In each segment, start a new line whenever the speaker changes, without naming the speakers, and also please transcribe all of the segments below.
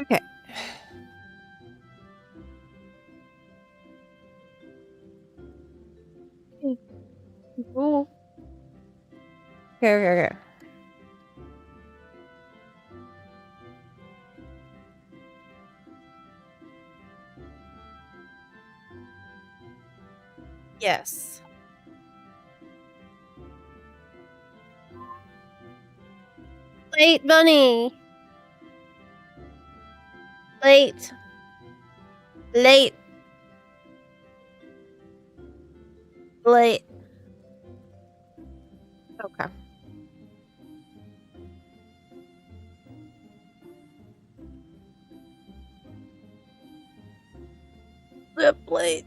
Okay. Cool. Okay. Yes. Late, bunny. Late. Late. Late. Okay. Zip late.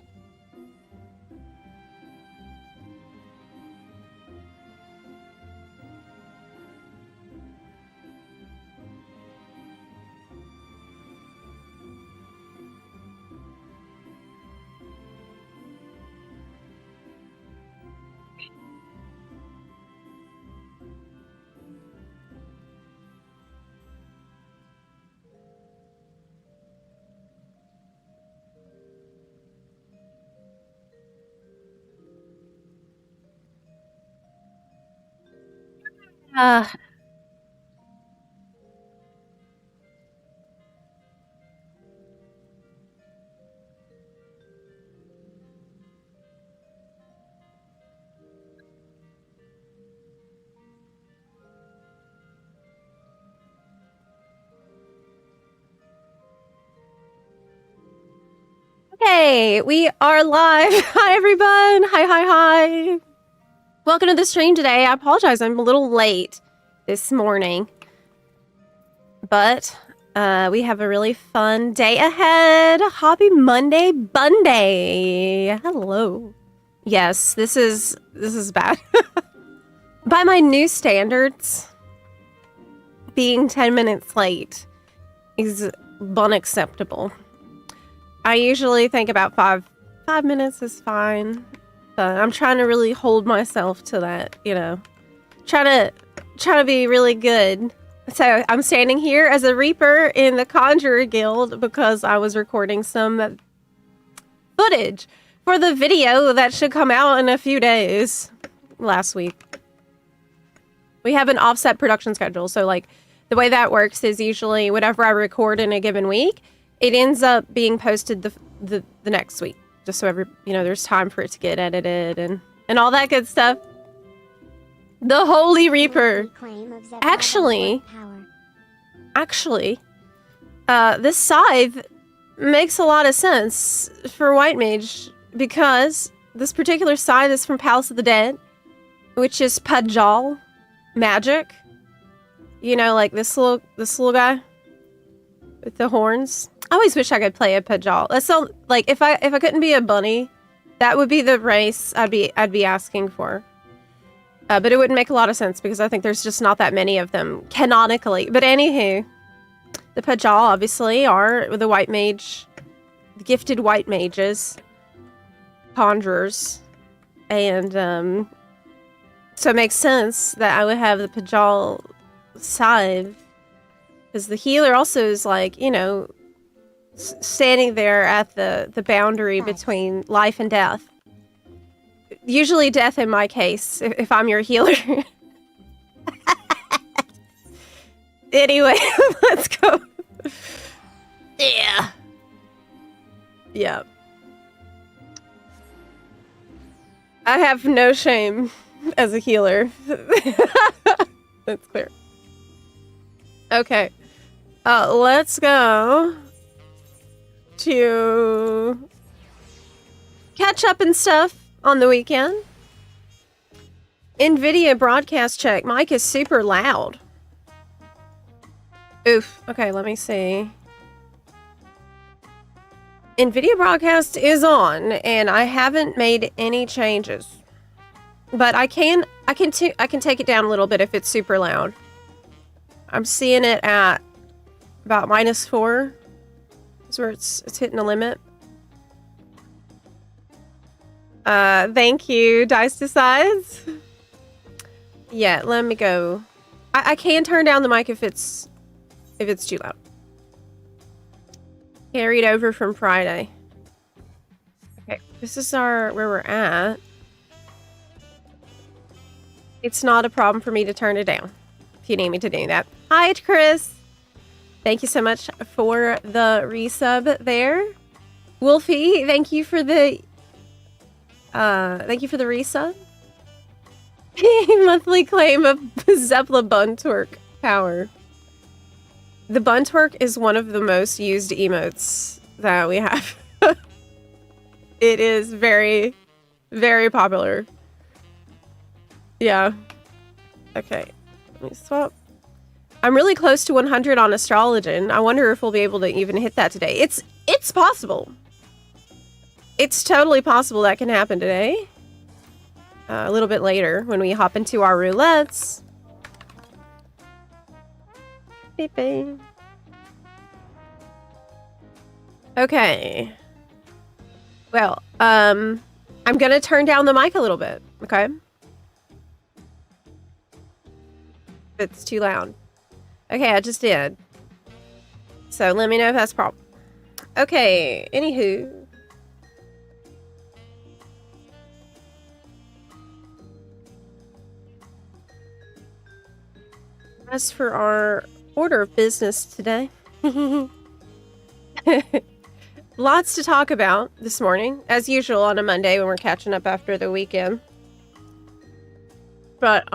Uh, okay, we are live. Hi, everyone. Hi. Welcome to the stream today. I apologize. I'm a little late this morning. But we have a really fun day ahead. Happy Monday, Bunday. Hello. Yes, this is bad. By my new standards, being 10 minutes late is unacceptable. I usually think about five minutes is fine, but I'm trying to really hold myself to that, you know. Try to be really good. So I'm standing here as a Reaper in the Conjurer Guild because I was recording some footage for the video that should come out in a few days last week. We have an offset production schedule, so like the way that works is usually whatever I record in a given week, it ends up being posted the next week, just so there's time for it to get edited and all that good stuff. The Holy Reaper. Actually, this Scythe makes a lot of sense for White Mage because this particular Scythe is from Palace of the Dead, which is Pajal magic. You know, like this little guy with the horns. I always wish I could play a Pajal. That's so like if I couldn't be a bunny, that would be the race I'd be asking for. But it wouldn't make a lot of sense because I think there's just not that many of them canonically. But anywho, the Pajal obviously are the white mage, the gifted white mages, conjurers, and so it makes sense that I would have the Pajal side because the healer also is like, you know, standing there at the boundary between life and death. Usually death in my case, if I'm your healer. Anyway, let's go. Yeah. I have no shame as a healer. That's clear. Okay. Let's go to catch up and stuff on the weekend. NVIDIA broadcast check. Mic is super loud. Oof. Okay, let me see. NVIDIA broadcast is on, and I haven't made any changes. But I can take it down a little bit if it's super loud. I'm seeing it at about -4. That's where it's hitting the limit. Thank you, Dice Decides. Yeah, let me go. I can turn down the mic if it's too loud. Carried over from Friday. Okay, this is where we're at. It's not a problem for me to turn it down if you need me to do that. Hi, Chris. Thank you so much for the resub there. Wolfie, thank you for the resub. Monthly claim of Zeppla Buntwerk power. The Buntwerk is one of the most used emotes that we have. It is very, very popular. Yeah. Okay. Let me swap. I'm really close to 100 on Astrologian. I wonder if we'll be able to even hit that today. It's possible. It's totally possible that can happen today. A little bit later when we hop into our roulettes. Beep beep. Okay. Well, I'm gonna turn down the mic a little bit, okay? It's too loud. Okay, I just did. So let me know if that's a problem. Okay, anywho. As for our order of business today. Lots to talk about this morning, as usual on a Monday when we're catching up after the weekend. But,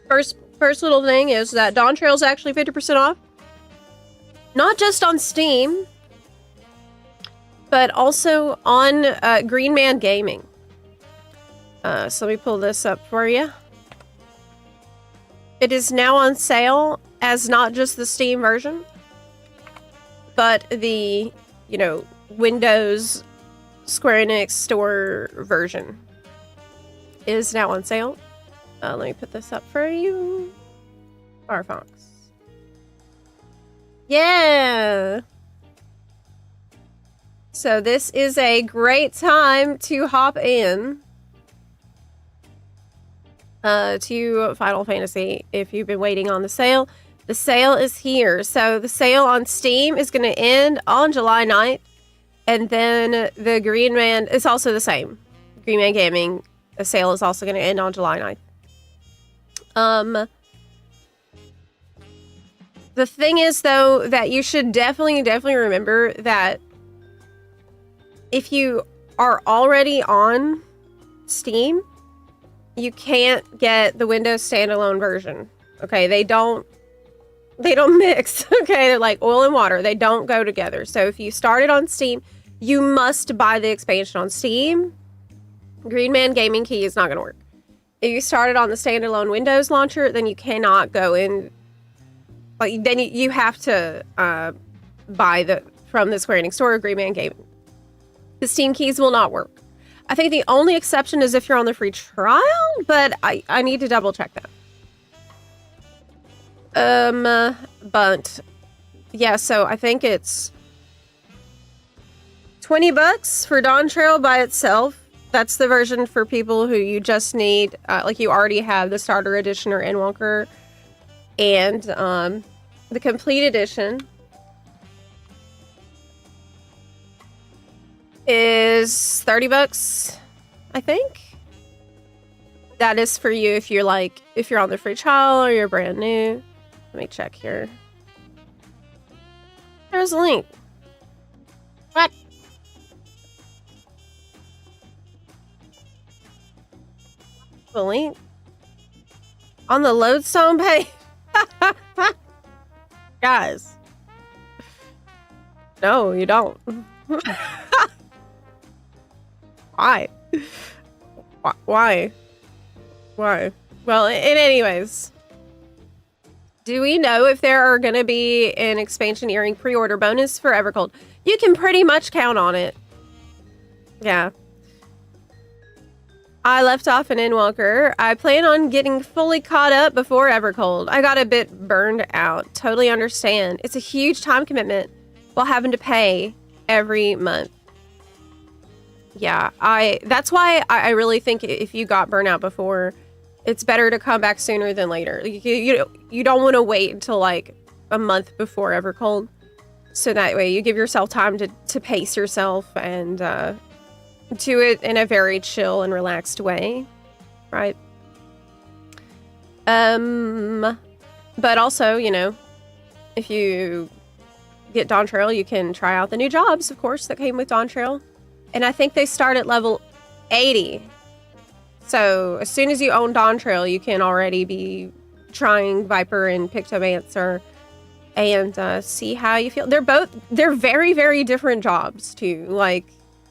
first little thing is that Dawntrail is actually 50% off. Not just on Steam, but also on Green Man Gaming. So let me pull this up for you. It is now on sale as not just the Steam version, but the, you know, Windows Square Enix store version is now on sale. Let me put this up for you. Firefox. Yeah! So this is a great time to hop in to Final Fantasy if you've been waiting on the sale. The sale is here. So the sale on Steam is going to end on July 9th. And then the Green Man is also the same. Green Man Gaming, the sale is also going to end on July 9th. The thing is, though, that you should definitely remember that if you are already on Steam, you can't get the Windows standalone version. Okay, they don't mix. Okay, they're like oil and water. They don't go together. So if you started on Steam, you must buy the expansion on Steam. Green Man Gaming Key is not going to work. If you started on the standalone Windows launcher, then you cannot go in. Like, then you have to buy from the Square Enix store, Green Man Gaming. The Steam keys will not work. I think the only exception is if you're on the free trial, but I need to double check that. But yeah, so I think it's $20 for Dawntrail by itself. That's the version for people who you just need, like you already have the starter edition or Endwalker, and the complete edition is $30, I think. That is for you if you're on the free trial or you're brand new. Let me check here. There's a link. What? The link? On the Lodestone page? Guys. No, you don't. Why? Why? Well, anyways. Do we know if there are going to be an expansion earring pre-order bonus for Evercold? You can pretty much count on it. Yeah. I left off an Endwalker. I plan on getting fully caught up before Evercold. I got a bit burned out. Totally understand. It's a huge time commitment while having to pay every month. Yeah, that's why I really think if you got burnt out before, it's better to come back sooner than later. You don't want to wait until like a month before Evercold. So that way you give yourself time to pace yourself and do it in a very chill and relaxed way, right? But also, you know, if you get Dawntrail, you can try out the new jobs, of course, that came with Dawntrail. And I think they start at level 80. So as soon as you own Dawntrail, you can already be trying Viper and Pictomancer and see how you feel. They're very, very different jobs too. Like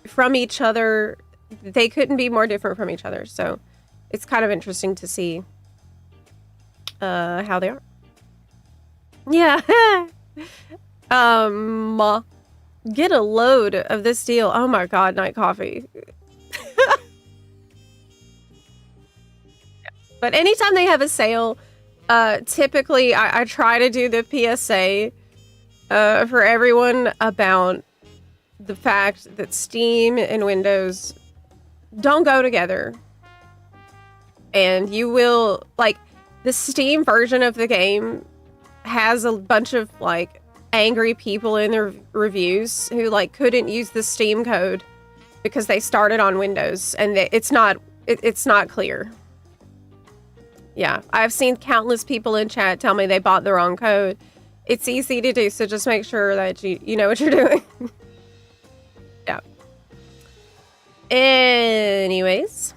from each other, they couldn't be more different from each other. So it's kind of interesting to see how they are. Yeah. Get a load of this deal. Oh my god, night coffee. But anytime they have a sale, typically I try to do the PSA for everyone about the fact that Steam and Windows don't go together. And you will, like, the Steam version of the game has a bunch of, like, angry people in their reviews who, like, couldn't use the Steam code because they started on Windows, and it's not clear. Yeah, I've seen countless people in chat tell me they bought the wrong code. It's easy to do, so just make sure that you know what you're doing. Yeah. Anyways.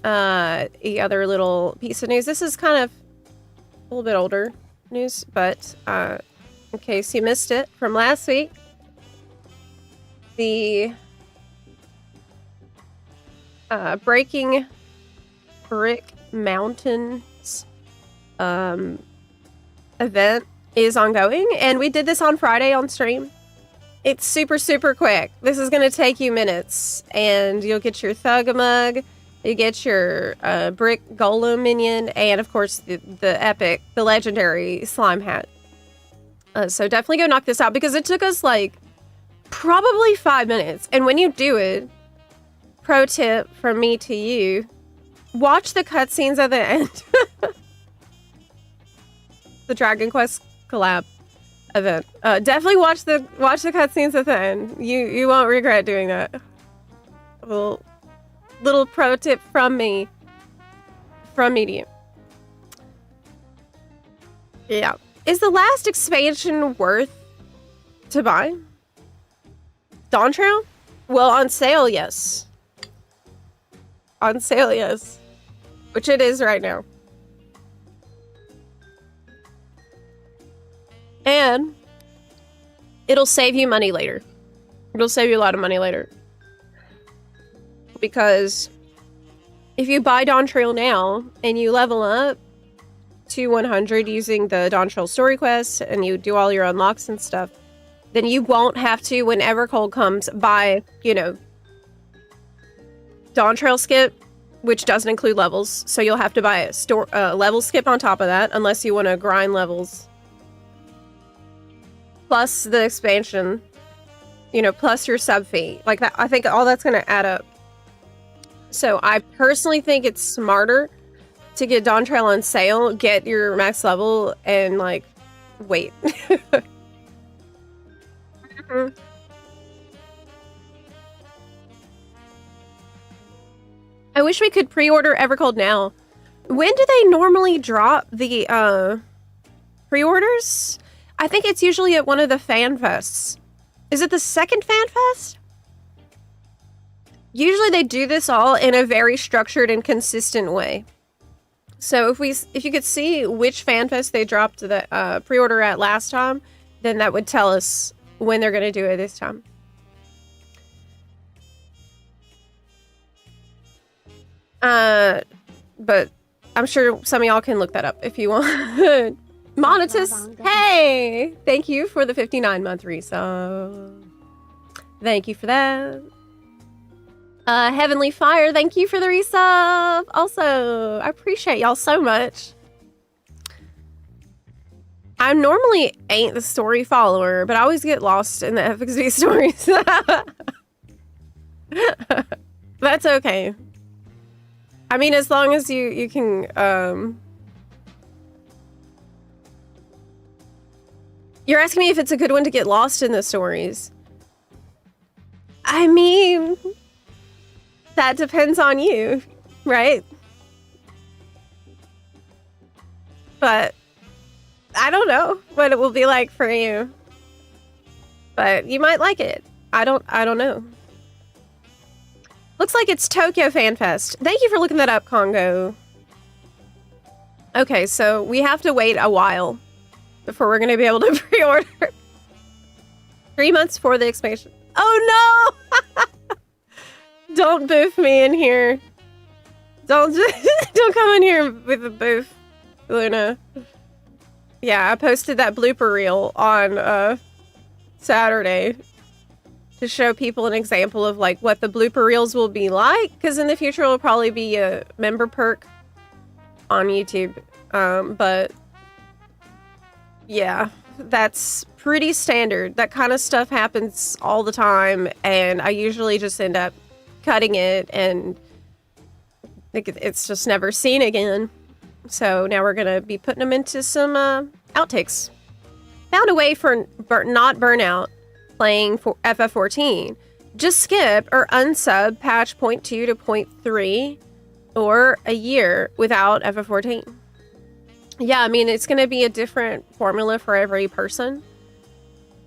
The other little piece of news. This is kind of a little bit older news, but in case you missed it from last week, the Breaking Brick Mountains event is ongoing, and we did this on Friday on stream. It's super, super quick. This is going to take you minutes, and you'll get your Thug-a-Mug, you get your Brick Golem minion, and of course the epic, the legendary slime hat. So definitely go knock this out, because it took us like probably 5 minutes. And when you do it, pro tip from me to you, watch the cutscenes at the end. The Dragon Quest collab event. Definitely watch the cutscenes at the end. You won't regret doing that. Little pro tip from me. From me to you. Yeah. Is the last expansion worth to buy? Dawntrail? Well, on sale, yes. On sale, yes. Which it is right now. And it'll save you money later. It'll save you a lot of money later. Because if you buy Dawntrail now and you level up to 100 using the Dawntrail story quest and you do all your unlocks and stuff, then you won't have to, when Evercold comes, buy, you know, Dawntrail skip, which doesn't include levels. So you'll have to buy a level skip on top of that, unless you want to grind levels. Plus the expansion, you know, plus your sub fee. Like that, I think all that's going to add up. So I personally think it's smarter to get Dawntrail on sale, get your max level, and like wait. I wish we could pre-order Evercold now. When do they normally drop the pre-orders? I think it's usually at one of the fan fests. Is it the second fan fest? Usually they do this all in a very structured and consistent way. So if you could see which fan fest they dropped the pre-order at last time, then that would tell us when they're going to do it this time. But I'm sure some of y'all can look that up if you want. Monetus, hey! Thank you for the 59-month resub. Thank you for that. Heavenly Fire, thank you for the resub. Also, I appreciate y'all so much. I normally ain't the story follower, but I always get lost in the FXV stories. That's okay. I mean, as long as you can, You're asking me if it's a good one to get lost in the stories. I mean, that depends on you, right? But I don't know what it will be like for you. But you might like it. I don't know. Looks like it's Tokyo Fan Fest. Thank you for looking that up, Congo. Okay, so we have to wait a while before we're going to be able to pre-order. 3 months for the expansion. Oh no! Don't boof me in here. Don't come in here with a boof, Luna. Yeah, I posted that blooper reel on Saturday to show people an example of like what the blooper reels will be like, because in the future it'll probably be a member perk on YouTube. But yeah, that's pretty standard. That kind of stuff happens all the time, and I usually just end up cutting it, and it's just never seen again. So now we're gonna be putting them into some outtakes. Found a way for not burnout playing for FF14. Just skip or unsub patch 0.2 to 0.3 or a year without FF14. Yeah, I mean, it's going to be a different formula for every person.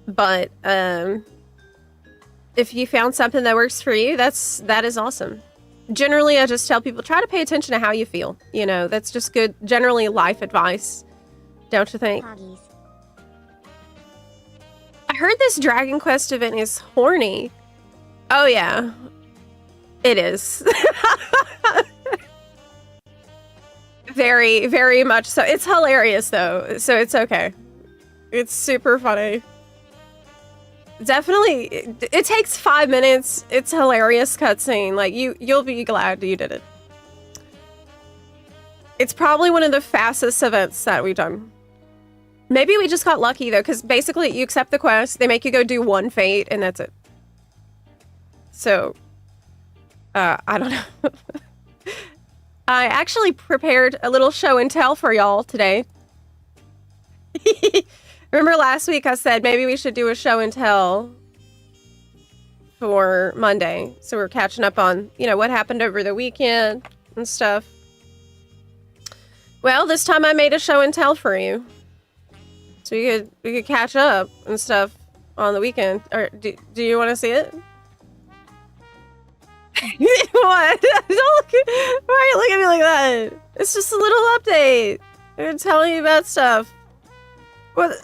But if you found something that works for you, that is awesome. Generally, I just tell people, try to pay attention to how you feel. You know, that's just good, generally life advice. Don't you think?
Poggies.
I heard this Dragon Quest event is horny. Oh, yeah. It is. Very, very much so. It's hilarious, though, so it's okay. It's super funny. Definitely, it takes 5 minutes. It's hilarious cutscene. Like, you'll be glad you did it. It's probably one of the fastest events that we've done. Maybe we just got lucky, though, because basically you accept the quest, they make you go do one fate, and that's it. So, I don't know. I actually prepared a little show and tell for y'all today. Remember last week I said maybe we should do a show and tell for Monday. So we're catching up on, you know, what happened over the weekend and stuff. Well, this time I made a show and tell for you. So we could catch up and stuff on the weekend. Or do you want to see it? What? Don't look at, why are you looking at me like that? It's just a little update. I'm telling you about stuff. What?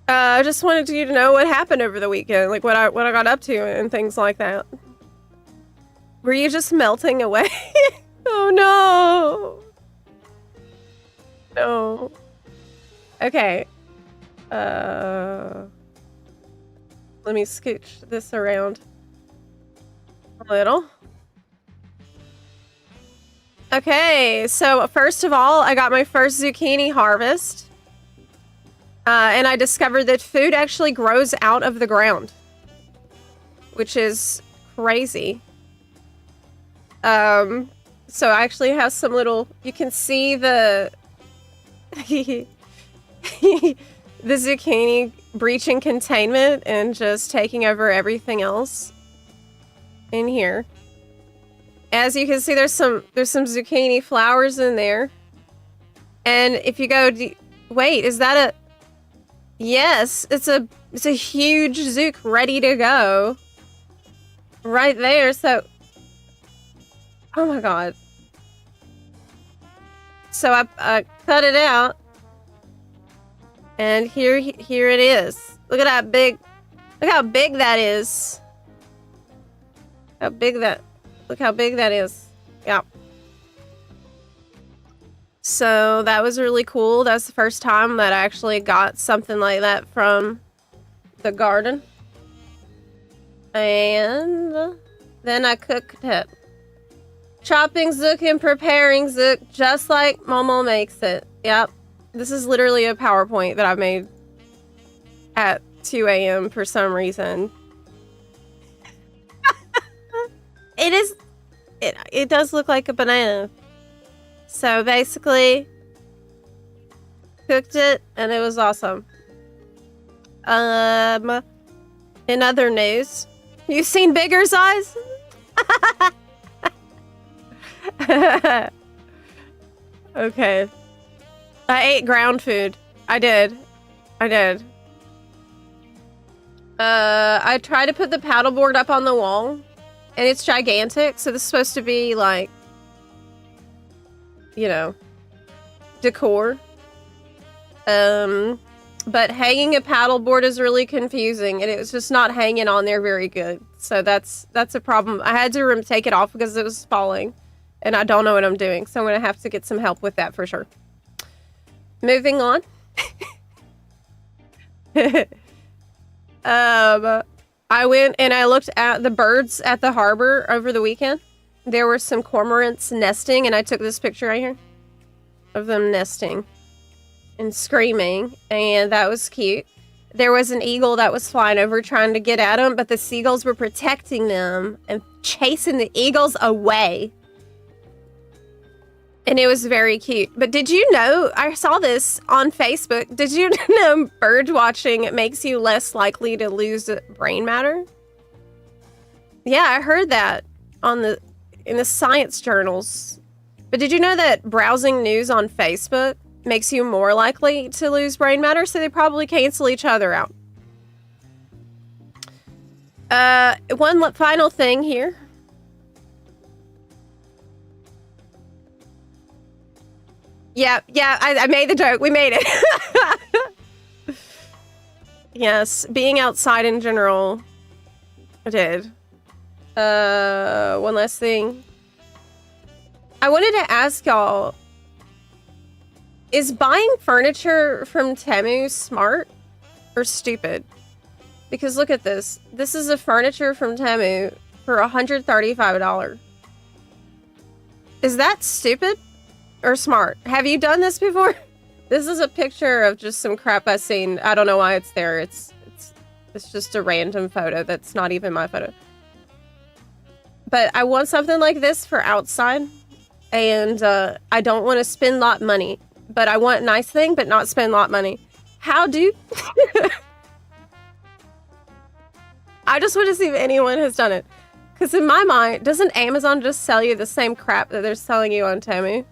I just wanted you to know what happened over the weekend, like what I got up to and things like that. Were you just melting away? Oh no. No. Okay. Let me scooch this around a little. Okay, so first of all, I got my first zucchini harvest. And I discovered that food actually grows out of the ground, which is crazy. So I actually have some little, you can see the the zucchini breaching containment and just taking over everything else in here. As you can see, there's some zucchini flowers in there. And if you go, wait, is that a, yes, it's a huge zook ready to go right there. So, oh my God. So I cut it out. And here it is. Look at that big, look how big that is. Look how big that is. Yeah. So that was really cool. That's the first time that I actually got something like that from the garden. And then I cooked it. Chopping zook and preparing zook just like Momo makes it. Yep. This is literally a PowerPoint that I made at 2 a.m. for some reason. It does look like a banana. So basically, Cooked it, and it was awesome. In other news, you've seen bigger size? Okay. I ate ground food. I did. I tried to put the paddleboard up on the wall, and it's gigantic, so this is supposed to be like, you know, decor. But hanging a paddleboard is really confusing, and it was just not hanging on there very good. So that's a problem. I had to take it off because it was falling, and I don't know what I'm doing, so I'm gonna have to get some help with that for sure. Moving on. I went and I looked at the birds at the harbor over the weekend. There were some cormorants nesting, and I took this picture right here of them nesting and screaming, and that was cute. There was an eagle that was flying over trying to get at them, but the seagulls were protecting them and chasing the eagles away. And it was very cute. But did you know, I saw this on Facebook, did you know bird watching makes you less likely to lose brain matter? Yeah, I heard that in the science journals. But did you know that browsing news on Facebook makes you more likely to lose brain matter? So they probably cancel each other out. One final thing here. Yeah, I made the joke. We made it. Yes, being outside in general. I did. One last thing. I wanted to ask y'all, is buying furniture from Temu smart or stupid? Because look at this. This is a furniture from Temu for $135. Is that stupid or smart? Have you done this before? This is a picture of just some crap I've seen. I don't know why it's there. It's just a random photo that's not even my photo. But I want something like this for outside. And I don't want to spend a lot of money. But I want a nice thing, but not spend a lot of money. How do... I just want to see if anyone has done it. Because in my mind, doesn't Amazon just sell you the same crap that they're selling you on Temu?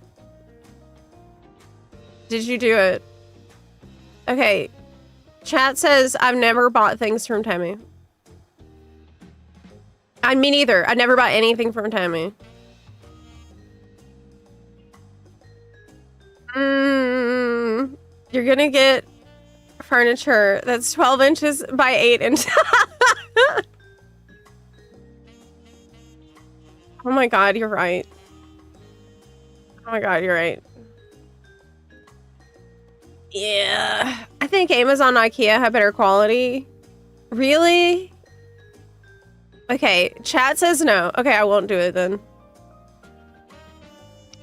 Did you do it? Okay. Chat says, I've never bought things from Temu. Me neither. I never bought anything from Temu. You're gonna get furniture that's 12 inches by 8 inches. Oh my god, you're right. Oh my god, you're right. Yeah. I think Amazon and IKEA have better quality. Really? Okay, chat says no. Okay, I won't do it then.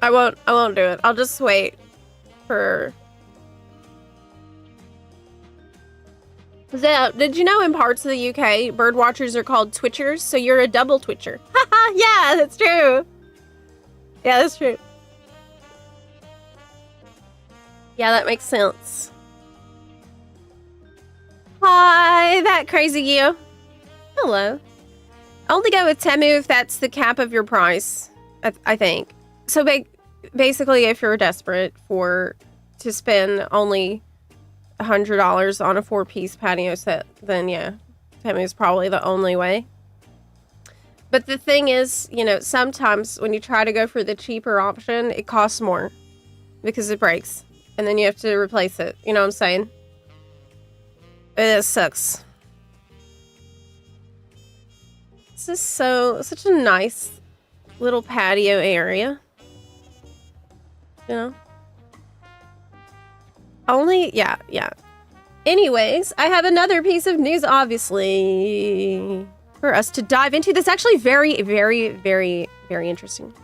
I won't do it. I'll just wait for... Did you know in parts of the UK, bird watchers are called twitchers? So you're a double twitcher. Haha, yeah, that's true. Yeah, that's true. Yeah, that makes sense. Hi, that crazy you. Hello. Only go with Temu if that's the cap of your price, I think. So basically, if you're desperate to spend only $100 on a 4-piece patio set, then yeah, Temu is probably the only way. But the thing is, you know, sometimes when you try to go for the cheaper option, it costs more because it breaks. And then you have to replace it. You know what I'm saying? It sucks. This is such a nice little patio area. You know? Yeah. Anyways, I have another piece of news, obviously, for us to dive into. That's actually very, very, very, very interesting.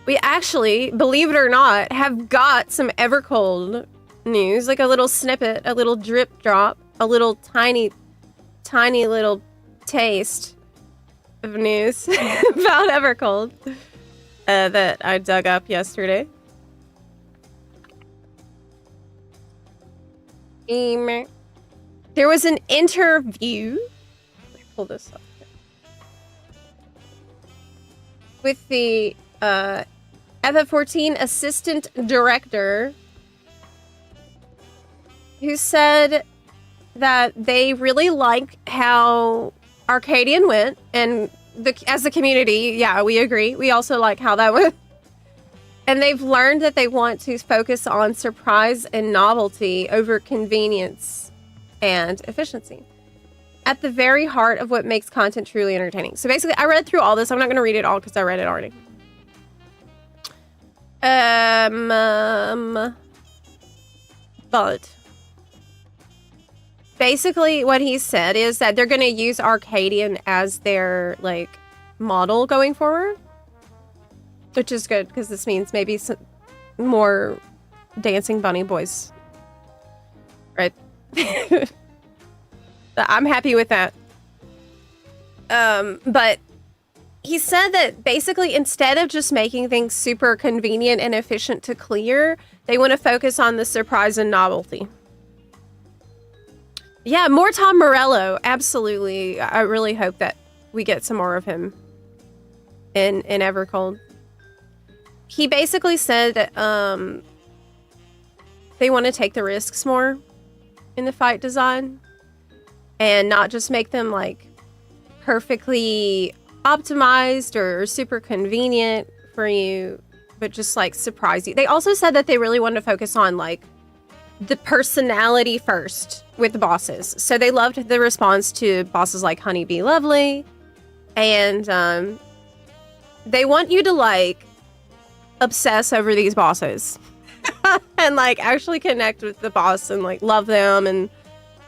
We actually, believe it or not, have got some Evercold news, like a little snippet, a little drip drop, a little tiny little taste of news about Evercold that I dug up yesterday. There was an interview. Let me pull this up with the FF14 assistant director, who said that they really liked how Arcadian went, and as a community, yeah, we agree. We also like how that went. And they've learned that they want to focus on surprise and novelty over convenience and efficiency, at the very heart of what makes content truly entertaining. So basically, I read through all this. I'm not going to read it all because I read it already. But basically what he said is that they're going to use Arcadian as their, like, model going forward, which is good because this means maybe some more dancing bunny boys, right? I'm happy with that. But he said that basically, instead of just making things super convenient and efficient to clear, they want to focus on the surprise and novelty. Yeah, more Tom Morello. Absolutely. I really hope that we get some more of him in Evercold. He basically said they want to take the risks more in the fight design and not just make them like perfectly optimized or super convenient for you, but just like surprise you. They also said that they really wanted to focus on like the personality first with the bosses. So they loved the response to bosses like Honeybee Lovely, and they want you to like obsess over these bosses and like actually connect with the boss and like love them, and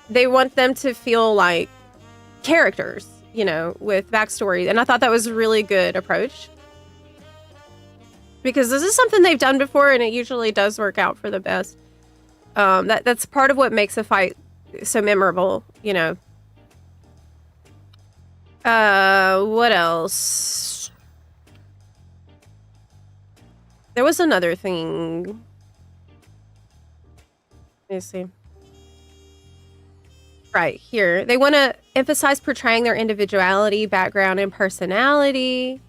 they want them to feel like characters, you know, with backstory. And I thought that was a really good approach, because this is something they've done before and it usually does work out for the best. That's part of what makes a fight so memorable, you know. What else? There was another thing. Let me see. Right here. They want to emphasize portraying their individuality, background, and personality,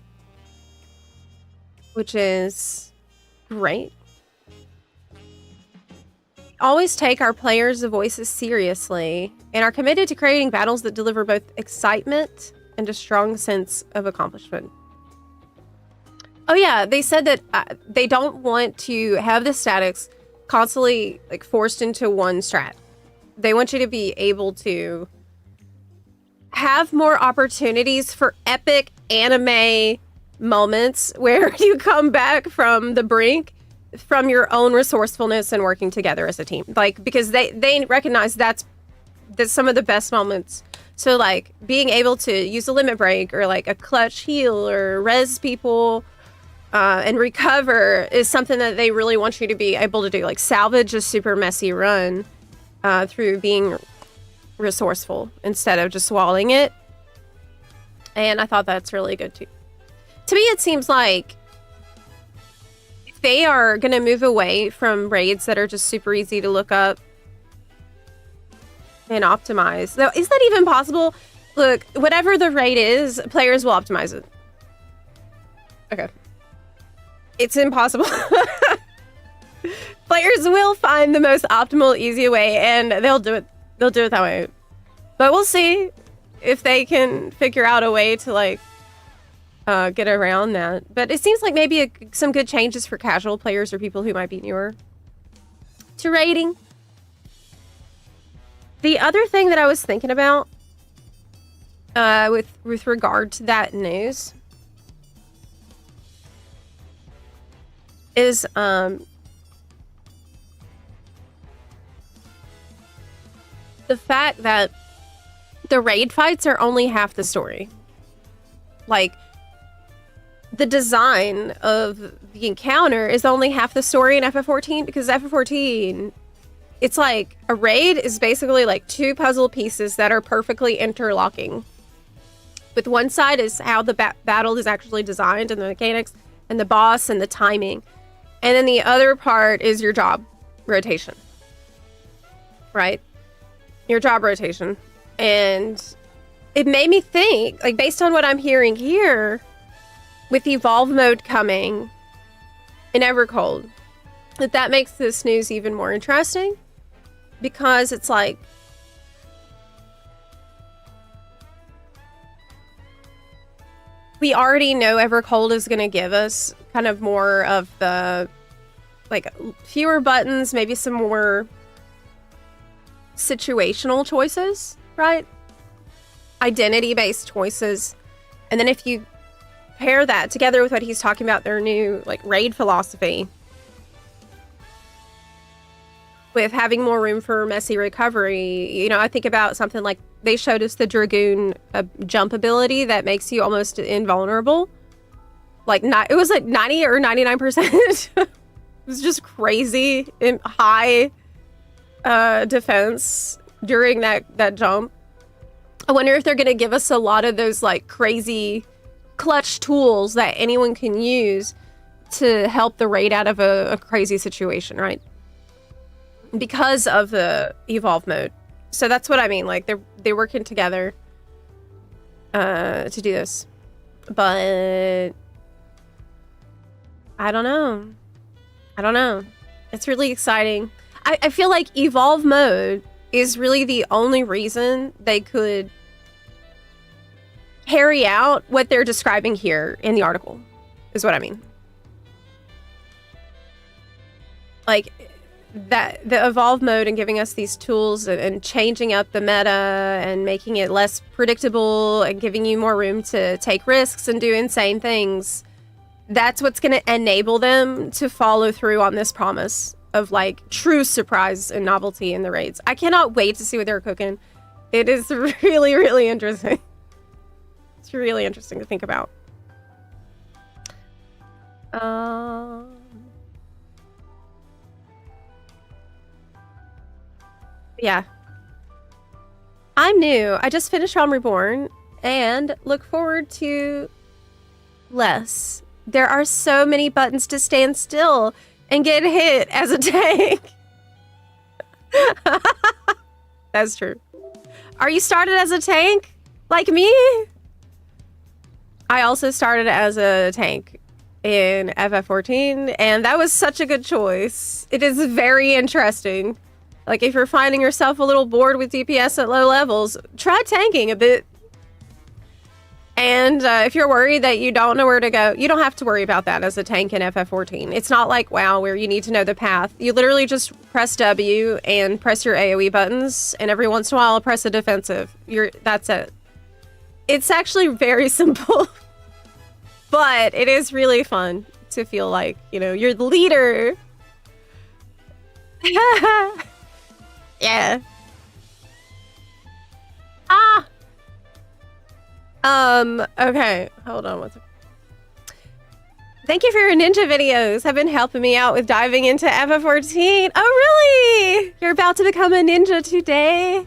which is great. Always take our players' voices seriously and are committed to creating battles that deliver both excitement and a strong sense of accomplishment. Oh yeah, they said that they don't want to have the statics constantly like forced into one strat. They want you to be able to have more opportunities for epic anime moments where you come back from the brink from your own resourcefulness and working together as a team. Like, because they recognize that's some of the best moments. So like being able to use a limit break or like a clutch heal or res people and recover is something that they really want you to be able to do. Like salvage a super messy run through being resourceful instead of just swallowing it. And I thought that's really good too. To me, it seems like if they are going to move away from raids that are just super easy to look up and optimize. Though, is that even possible? Look, whatever the raid is, players will optimize it. Okay. It's impossible. Players will find the most optimal, easy way, and they'll do it. They'll do it that way. But we'll see if they can figure out a way to like get around that. But it seems like maybe some good changes for casual players or people who might be newer to raiding. The other thing that I was thinking about with regard to that news is the fact that the raid fights are only half the story. Like, the design of the encounter is only half the story in FF14, because FF14, it's like a raid is basically like two puzzle pieces that are perfectly interlocking. With one side is how the battle is actually designed and the mechanics and the boss and the timing. And then the other part is your job rotation. right? Your job rotation. And it made me think, like, based on what I'm hearing here, with Evolve mode coming in Evercold, that makes this news even more interesting. Because it's like, we already know Evercold is going to give us kind of more of the, like, fewer buttons, maybe some more situational choices, right? Identity-based choices. And then if you pair that together with what he's talking about, their new, like, raid philosophy, with having more room for messy recovery, you know, I think about something like they showed us the Dragoon jump ability that makes you almost invulnerable. Like, it was like 90 or 99%. It was just crazy in high defense during that jump. I wonder if they're going to give us a lot of those, like, crazy clutch tools that anyone can use to help the raid out of a crazy situation, right? Because of the Evolve mode. So that's what I mean. Like, they're working together to do this. But I don't know. It's really exciting. I feel like Evolve mode is really the only reason they could carry out what they're describing here in the article, is what I mean. Like, that the Evolve mode and giving us these tools and changing up the meta and making it less predictable and giving you more room to take risks and do insane things, that's what's going to enable them to follow through on this promise of, like, true surprise and novelty in the raids. I cannot wait to see what they're cooking. It is really, really interesting. It's really interesting to think about. Yeah. I'm new. I just finished Realm Reborn and look forward to less. There are so many buttons to stand still and get hit as a tank. That's true. Are you started as a tank like me? I also started as a tank in FF14, and that was such a good choice. It is very interesting. Like, if you're finding yourself a little bored with DPS at low levels, try tanking a bit. And if you're worried that you don't know where to go, you don't have to worry about that as a tank in FF14. It's not like WoW where you need to know the path. You literally just press W and press your AoE buttons, and every once in a while press a defensive. That's it. It's actually very simple. But it is really fun to feel like, you know, you're the leader. Yeah. Okay. Hold on one second. Thank you for your ninja videos. Have been helping me out with diving into FF14. Oh, really? You're about to become a ninja today?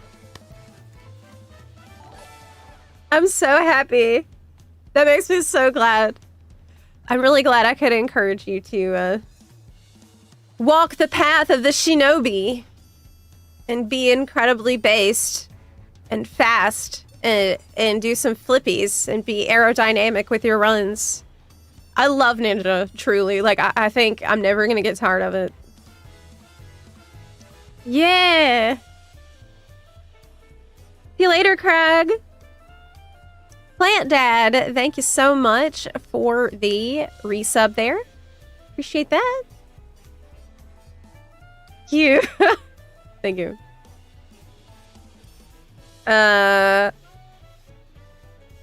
I'm so happy. That makes me so glad. I'm really glad I could encourage you to walk the path of the shinobi and be incredibly based and fast and do some flippies and be aerodynamic with your runs. I love ninja, truly. Like, I think I'm never gonna get tired of it. Yeah. See you later, Craig. Plant Dad, thank you so much for the resub there. Appreciate that. Thank you. Thank you.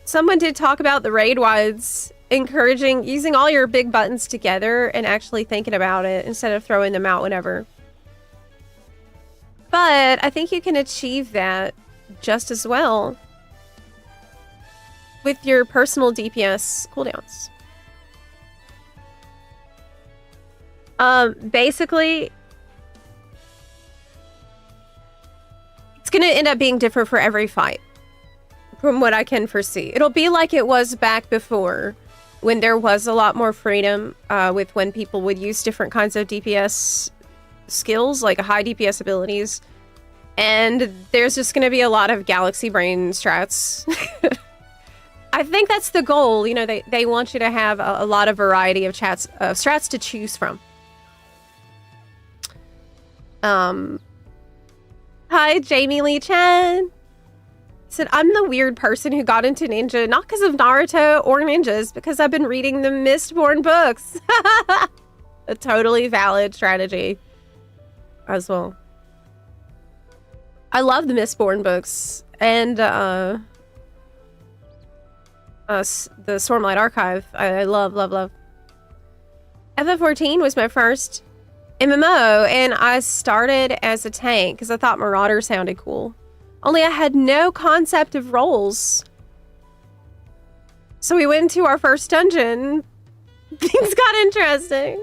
Someone did talk about the raid wides encouraging using all your big buttons together and actually thinking about it instead of throwing them out whenever. But I think you can achieve that just as well with your personal DPS cooldowns. Basically, it's gonna end up being different for every fight, from what I can foresee. It'll be like it was back before, when there was a lot more freedom with when people would use different kinds of DPS skills, like high DPS abilities, And there's just going to be a lot of galaxy brain strats. I think that's the goal. You know, they want you to have a lot of variety of strats to choose from. Hi, Jamie Lee Chen. Said, I'm the weird person who got into ninja, not because of Naruto or ninjas, because I've been reading the Mistborn books. A totally valid strategy as well. I love the Mistborn books and the Stormlight Archive. I love, love, love. FF14 was my first MMO, and I started as a tank because I thought Marauder sounded cool. Only I had no concept of roles. So we went to our first dungeon. Things got interesting.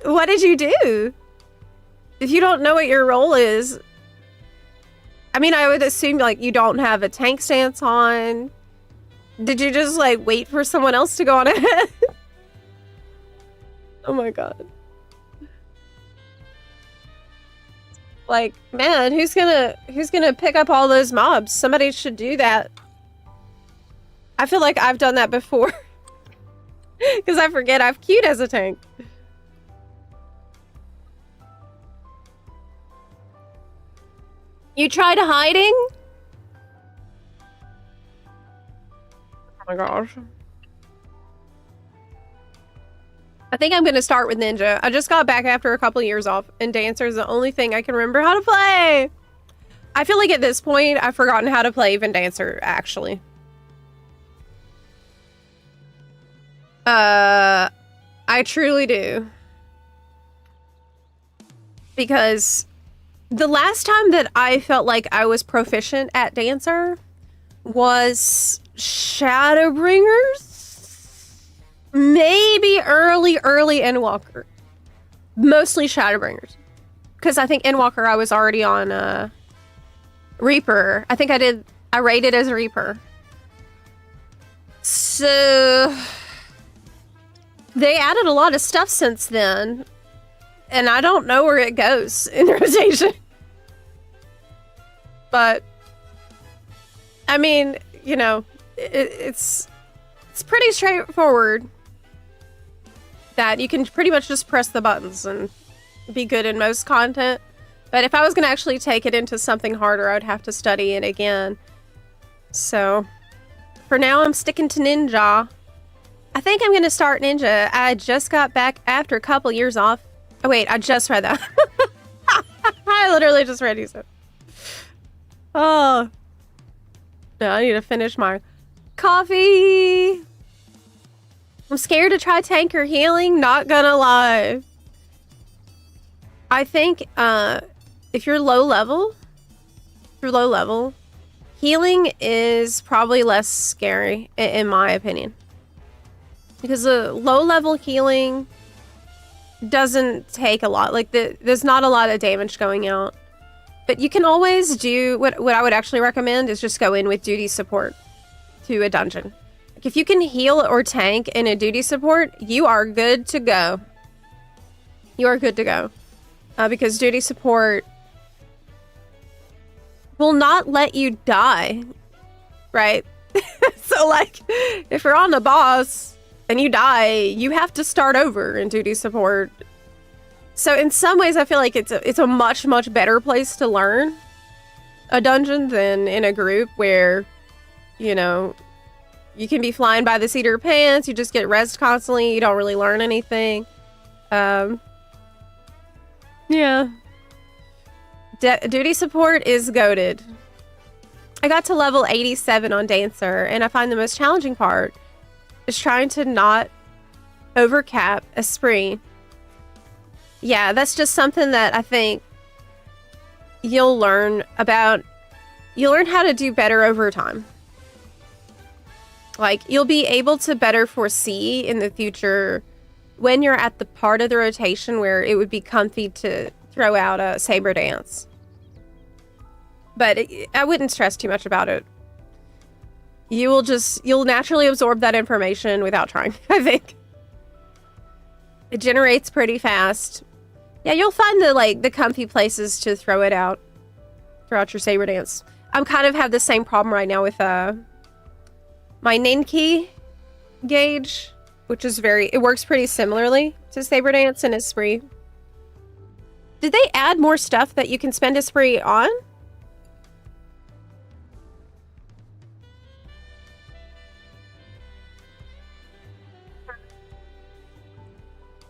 What did you do? If you don't know what your role is, I mean, I would assume like you don't have a tank stance on. Did you just like wait for someone else to go on ahead? Oh my god. Like, man, who's gonna pick up all those mobs? Somebody should do that. I feel like I've done that before. Because I forget I've queued as a tank. You tried hiding? Oh my gosh. I think I'm going to start with Ninja. I just got back after a couple years off, and Dancer is the only thing I can remember how to play. I feel like at this point, I've forgotten how to play even Dancer, actually. I truly do. Because the last time that I felt like I was proficient at Dancer was Shadowbringers? Maybe early Endwalker. Mostly Shadowbringers. Because I think Endwalker I was already on Reaper. I think I rated as a Reaper. So they added a lot of stuff since then. And I don't know where it goes in rotation. But I mean, you know, it's pretty straightforward. That you can pretty much just press the buttons and be good in most content. But if I was going to actually take it into something harder, I would have to study it again. So, for now, I'm sticking to Ninja. I think I'm going to start Ninja. I just got back after a couple years off. Oh, wait, I just read that. I literally just read you. Oh. No, I need to finish my coffee. I'm scared to try tank or healing, not gonna lie. I think if you're low level, healing is probably less scary, in my opinion. Because the low level healing doesn't take a lot. Like, there's not a lot of damage going out. But you can always do, what I would actually recommend is just go in with duty support to a dungeon. If you can heal or tank in a duty support, you are good to go. You are good to go. Because duty support will not let you die. Right? So, like, if you're on the boss and you die, you have to start over in duty support. So, in some ways, I feel like it's a much, much better place to learn a dungeon than in a group where, you know, you can be flying by the seat of your pants, you just get rezzed constantly, you don't really learn anything. Yeah. Duty support is goated. I got to level 87 on Dancer, and I find the most challenging part is trying to not overcap a spree. Yeah, that's just something that I think you'll learn about. You'll learn how to do better over time. Like, you'll be able to better foresee in the future when you're at the part of the rotation where it would be comfy to throw out a saber dance. But I wouldn't stress too much about it. You'll naturally absorb that information without trying, I think. It generates pretty fast. Yeah, you'll find the comfy places to throw it out throughout your saber dance. I'm kind of have the same problem right now with my Ninki gauge, which is it works pretty similarly to saber dance and Esprit. Did they add more stuff that you can spend Esprit on?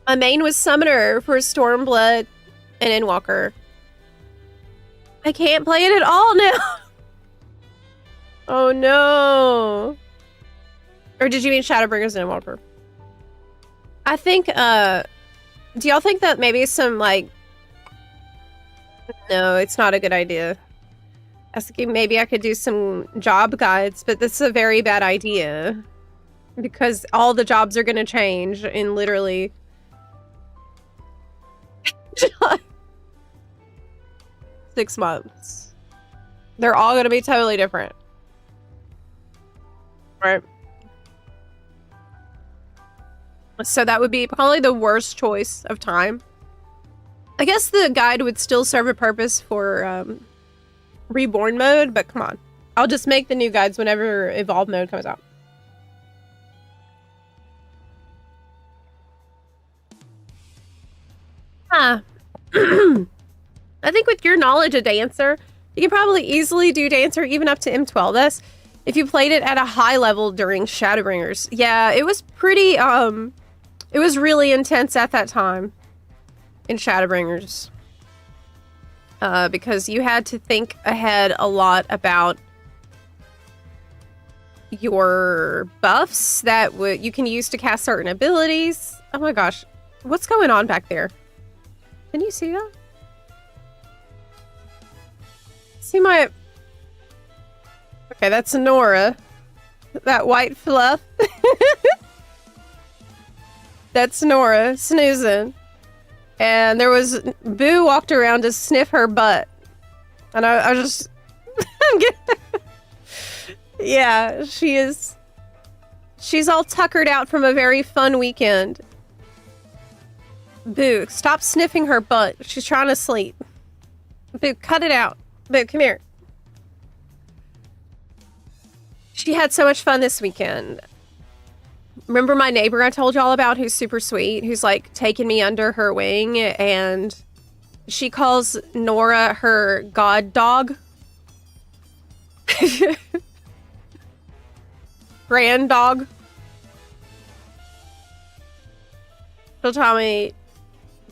My main was Summoner for Stormblood and Endwalker. I can't play it at all now. Oh no. Or did you mean Shadowbringers and Endwalker? I think, do y'all think that maybe some, like... No, it's not a good idea. I was thinking maybe I could do some job guides, but this is a very bad idea. Because all the jobs are gonna change in literally... 6 months. They're all gonna be totally different. Right. So that would be probably the worst choice of time. I guess the guide would still serve a purpose for reborn mode, but come on. I'll just make the new guides whenever evolve mode comes out. Huh. I think with your knowledge of Dancer, you can probably easily do Dancer even up to M12S if you played it at a high level during Shadowbringers. Yeah, it was pretty, it was really intense at that time in Shadowbringers. Because you had to think ahead a lot about your buffs that you can use to cast certain abilities. Oh my gosh, what's going on back there? Can you see that? See my... Okay, that's Nora. That white fluff. That's Nora snoozing. And there was... Boo walked around to sniff her butt. And I just... Yeah, she is... She's all tuckered out from a very fun weekend. Boo, stop sniffing her butt. She's trying to sleep. Boo, cut it out. Boo, come here. She had so much fun this weekend. Remember my neighbor I told y'all about who's super sweet, who's like taking me under her wing, and she calls Nora her god dog? Grand dog. She'll tell me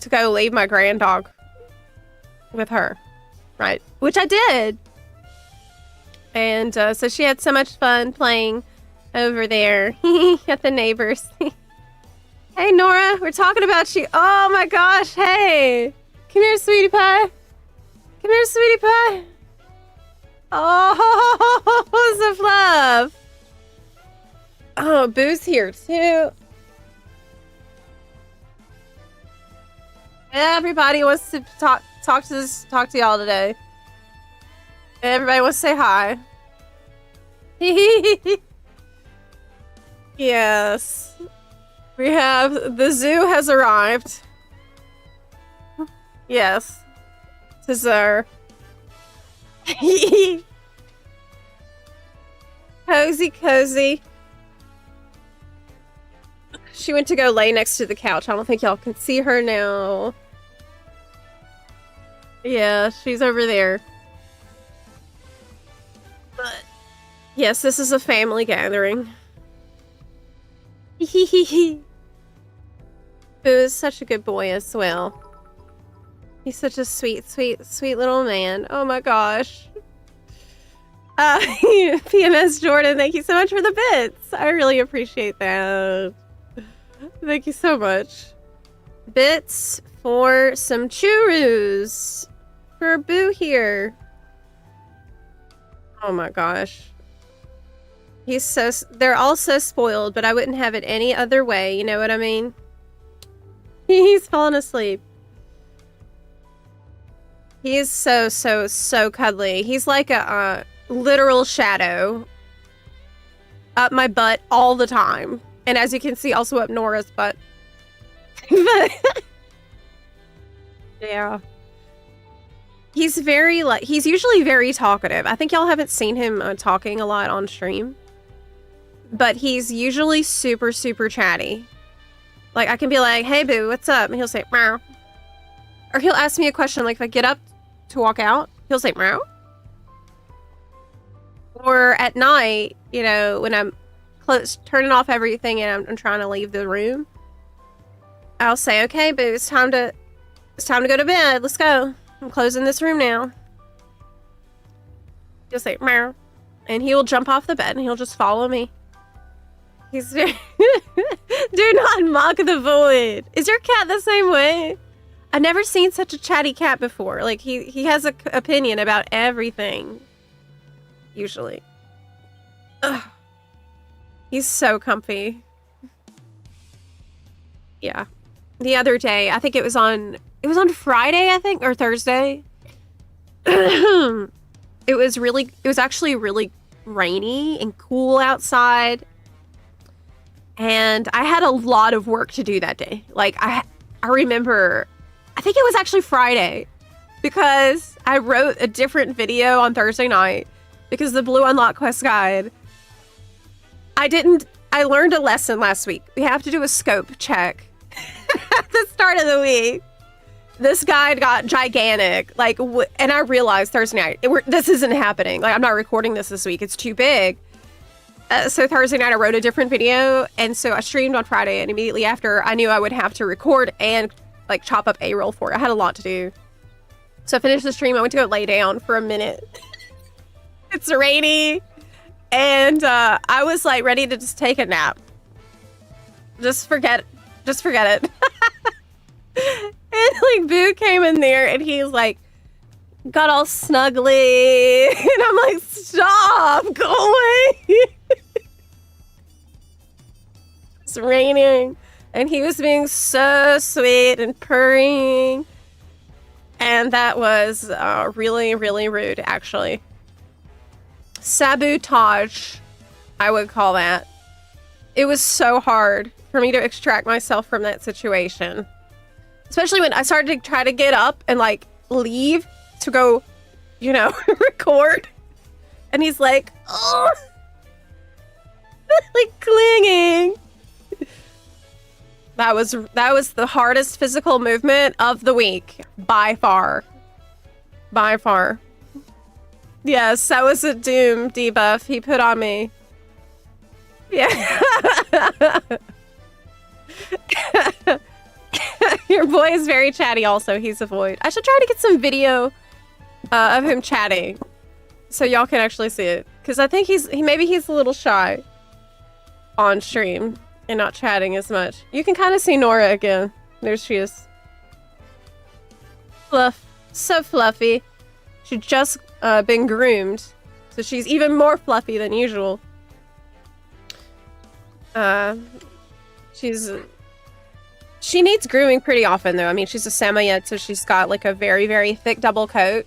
to go leave my grand dog with her, right? Which I did. And so she had so much fun playing over there at the neighbors. Hey, Nora, we're talking about you. Oh my gosh, hey. Come here, sweetie pie. Come here, sweetie pie. Oh, the fluff. Oh, Boo's here too. Everybody wants to talk to y'all today. Everybody wants to say hi. Yes. We have... The zoo has arrived. Yes. This is our... Cozy, cozy. She went to go lay next to the couch. I don't think y'all can see her now. Yeah, she's over there. But yes, this is a family gathering. Boo is such a good boy as well. He's such a sweet, sweet, sweet little man. Oh my gosh. PMS Jordan, thank you so much for the bits. I really appreciate that. Thank you so much. Bits for some churros for Boo here. Oh my gosh. They're all so spoiled, but I wouldn't have it any other way, you know what I mean? He's fallen asleep. He is so, so, so cuddly. He's like a literal shadow up my butt all the time. And as you can see, also up Nora's butt. Yeah, Yeah. He's very, like, he's usually very talkative. I think y'all haven't seen him talking a lot on stream. But he's usually super, super chatty. Like, I can be like, hey, boo, what's up? And he'll say, meow. Or he'll ask me a question, like, if I get up to walk out, he'll say, meow. Or at night, you know, when I'm turning off everything and I'm trying to leave the room, I'll say, okay, boo, it's time to go to bed. Let's go. I'm closing this room now. He'll say, meow. And he will jump off the bed and he'll just follow me. He's very... Do not mock the void. Is your cat the same way? I've never seen such a chatty cat before. Like, he has an opinion about everything. Usually. Ugh. He's so comfy. Yeah. The other day, I think it was on Friday, I think, or Thursday. It was actually really rainy and cool outside. And I had a lot of work to do that day. Like, I remember, I think it was actually Friday, because I wrote a different video on Thursday night because the Blue Unlock Quest guide, I learned a lesson last week. We have to do a scope check at the start of the week. This guide got gigantic, like, and I realized Thursday night, this isn't happening. Like, I'm not recording this week. It's too big. So Thursday night, I wrote a different video, and so I streamed on Friday, and immediately after, I knew I would have to record and, like, chop up A-roll for it. I had a lot to do. So I finished the stream. I went to go lay down for a minute. It's rainy, and I was, like, ready to just take a nap. Just forget it. And, like, Boo came in there, and he's, like, got all snuggly, and I'm like, stop, go away. It's raining, and he was being so sweet and purring, and that was really, really rude, actually. Sabotage, I would call that. It was so hard for me to extract myself from that situation, especially when I started to try to get up and, like, leave to go, you know, record, and he's like, oh, like, clinging. That was the hardest physical movement of the week, by far. By far. Yes, that was a Doom debuff he put on me. Yeah. Your boy is very chatty also. He's a void. I should try to get some video of him chatting so y'all can actually see it. Because I think maybe he's a little shy on stream and not chatting as much. You can kind of see Nora again. There she is. Fluff. So fluffy. She's just been groomed. So she's even more fluffy than usual. She needs grooming pretty often, though. I mean, she's a Samoyed, so she's got, like, a very, very thick double coat.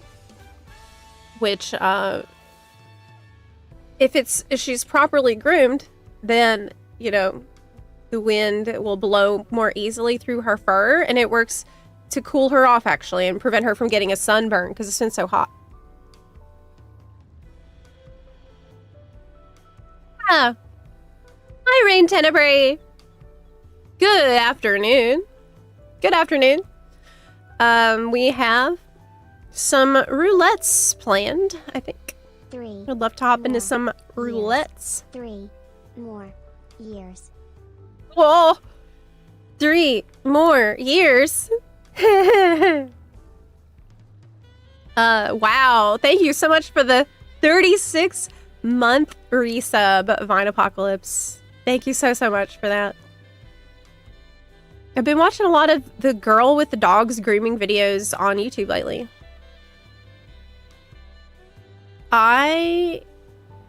Which, if she's properly groomed, then, you know, the wind will blow more easily through her fur, and it works to cool her off, actually, and prevent her from getting a sunburn, because it's been so hot. Ah. Hi, Rain Tenebrae. Good afternoon. Good afternoon. We have some roulettes planned, I think. I'd love to hop into some roulettes.
3 more years.
Whoa! 3 more years. Wow. Thank you so much for the 36-month resub, Vine Apocalypse. Thank you so much for that. I've been watching a lot of the girl with the dogs grooming videos on YouTube lately. I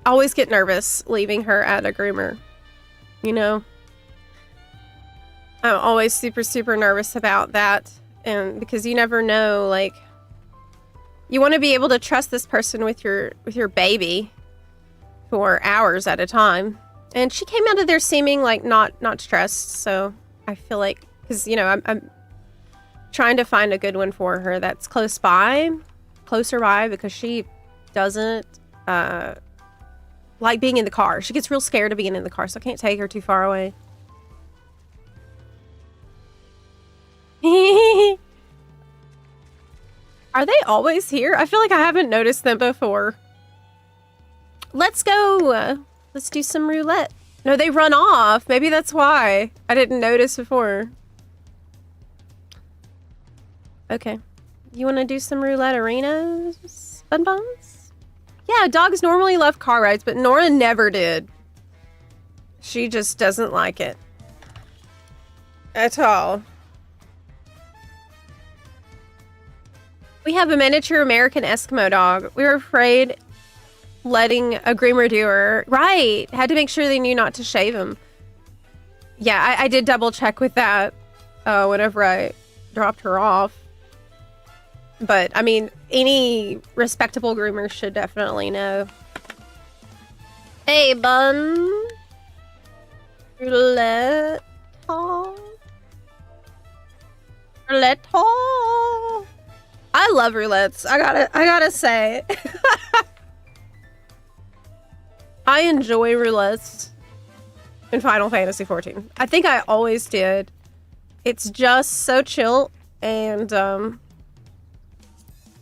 always get nervous leaving her at a groomer. You know? I'm always super, super nervous about that. And because you never know, like, you want to be able to trust this person with your baby for hours at a time. And she came out of there seeming like not stressed, so I feel like, because, you know, trying to find a good one for her that's closer by, because she doesn't like being in the car. She gets real scared of being in the car, so I can't take her too far away. Are they always here? I feel like I haven't noticed them before. Let's go. Let's do some roulette. No, they run off. Maybe that's why I didn't notice before. Okay. You want to do some roulette arenas, bunbuns? Yeah, dogs normally love car rides, but Nora never did. She just doesn't like it. At all. We have a miniature American Eskimo dog. We were afraid letting a groomer do her. Right. Had to make sure they knew not to shave him. Yeah, I did double check with that whenever I dropped her off. But, I mean, any respectable groomer should definitely know. Hey, bun. Roulette. Roulette. I love roulettes. I gotta say. I enjoy roulettes in Final Fantasy XIV. I think I always did. It's just so chill, and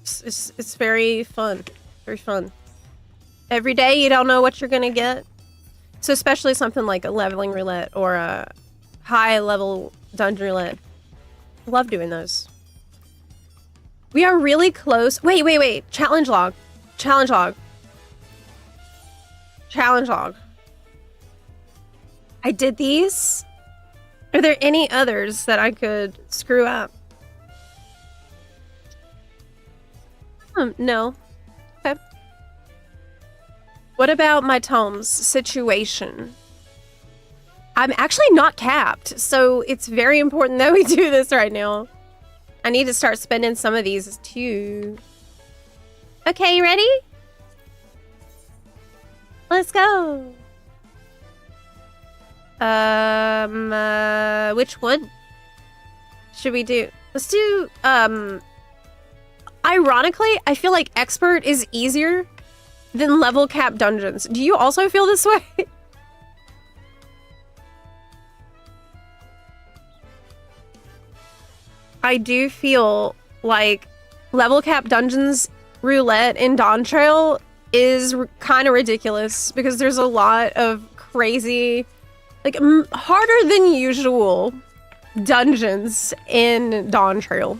it's very fun. Very fun. Every day you don't know what you're gonna get. So especially something like a leveling roulette or a high level dungeon roulette. I love doing those. We are really close. Wait. Challenge log. Challenge log. Challenge log. I did these. Are there any others that I could screw up? No. Okay. What about my tomes situation? I'm actually not capped, so it's very important that we do this right now. I need to start spending some of these too. Okay, you ready? Let's go. Which one should we do? Let's do, ironically, I feel like expert is easier than level cap dungeons. Do you also feel this way? I do feel like level cap dungeons roulette in Dawntrail is kind of ridiculous because there's a lot of crazy, like harder than usual dungeons in Dawntrail.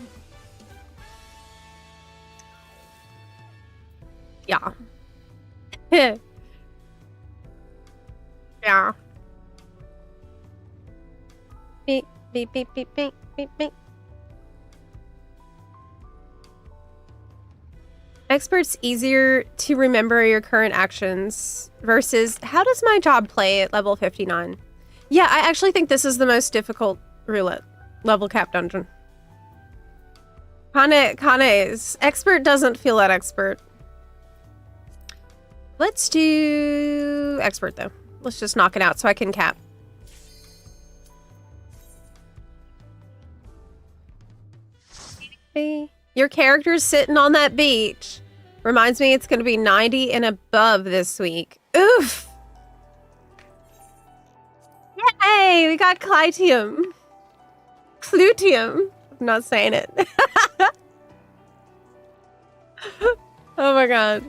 Yeah. Yeah. Beep, beep, beep, beep, beep, beep, beep. Expert's easier to remember your current actions versus how does my job play at level 59? Yeah, I actually think this is the most difficult roulette level cap dungeon. Kinda is. Expert doesn't feel that expert. Let's do expert though. Let's just knock it out so I can cap. Your character's sitting on that beach. Reminds me it's going to be 90 and above this week. Oof! Yay! We got Clitium. Clutium. I'm not saying it. Oh my god.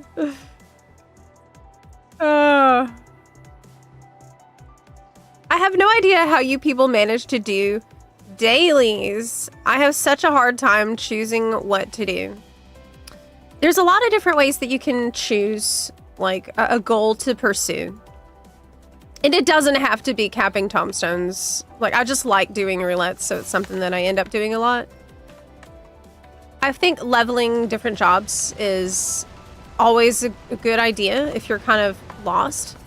I have no idea how you people manage to do dailies. I have such a hard time choosing what to do. There's a lot of different ways that you can choose like a goal to pursue. And it doesn't have to be capping tombstones. Like I just like doing roulettes, so it's something that I end up doing a lot. I think leveling different jobs is always a good idea if you're kind of lost.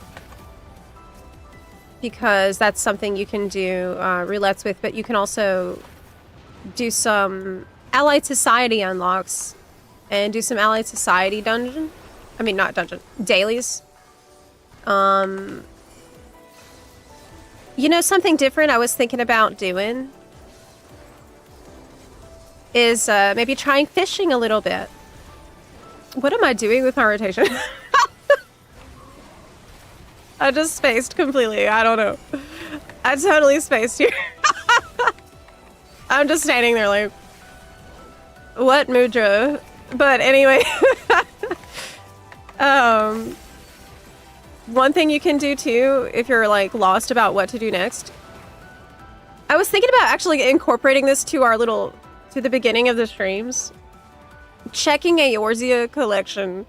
Because that's something you can do roulettes with, but you can also do some Allied Society unlocks and do some Allied Society dungeon. I mean, not dungeon, dailies. You know, something different I was thinking about doing is maybe trying fishing a little bit. What am I doing with my rotation? I just spaced completely. I don't know. I totally spaced here. I'm just standing there like, what mudra? But anyway, one thing you can do too, if you're like lost about what to do next. I was thinking about actually incorporating this to our little, to the beginning of the streams. Checking a Eorzea collection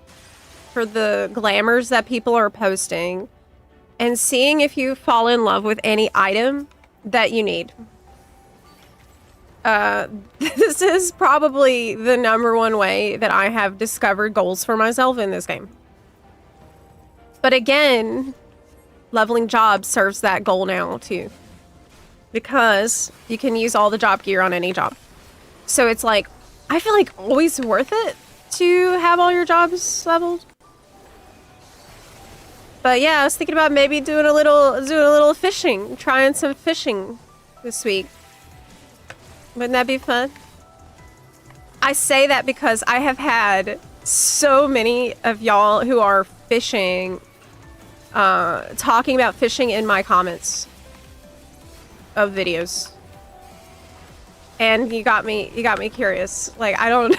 for the glamours that people are posting and seeing if you fall in love with any item that you need. This is probably the #1 way that I have discovered goals for myself in this game. But again, leveling jobs serves that goal now too. Because you can use all the job gear on any job. So it's like, I feel like always worth it to have all your jobs leveled. But yeah, I was thinking about maybe doing a little fishing, trying some fishing this week. Wouldn't that be fun? I say that because I have had so many of y'all who are fishing, talking about fishing in my comments of videos. And you got me curious. Like, I don't,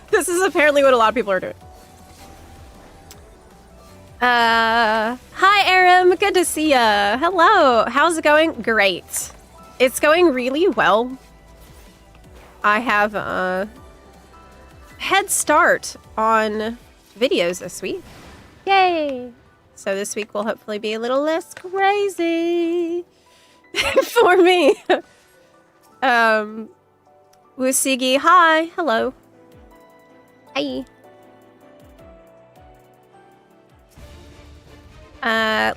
this is apparently what a lot of people are doing. Hi Aram, good to see ya. Hello, how's it going? Great. It's going really well. I have a head start on videos this week. Yay! So this week will hopefully be a little less crazy for me. Wusigi, hi, hello. Hi.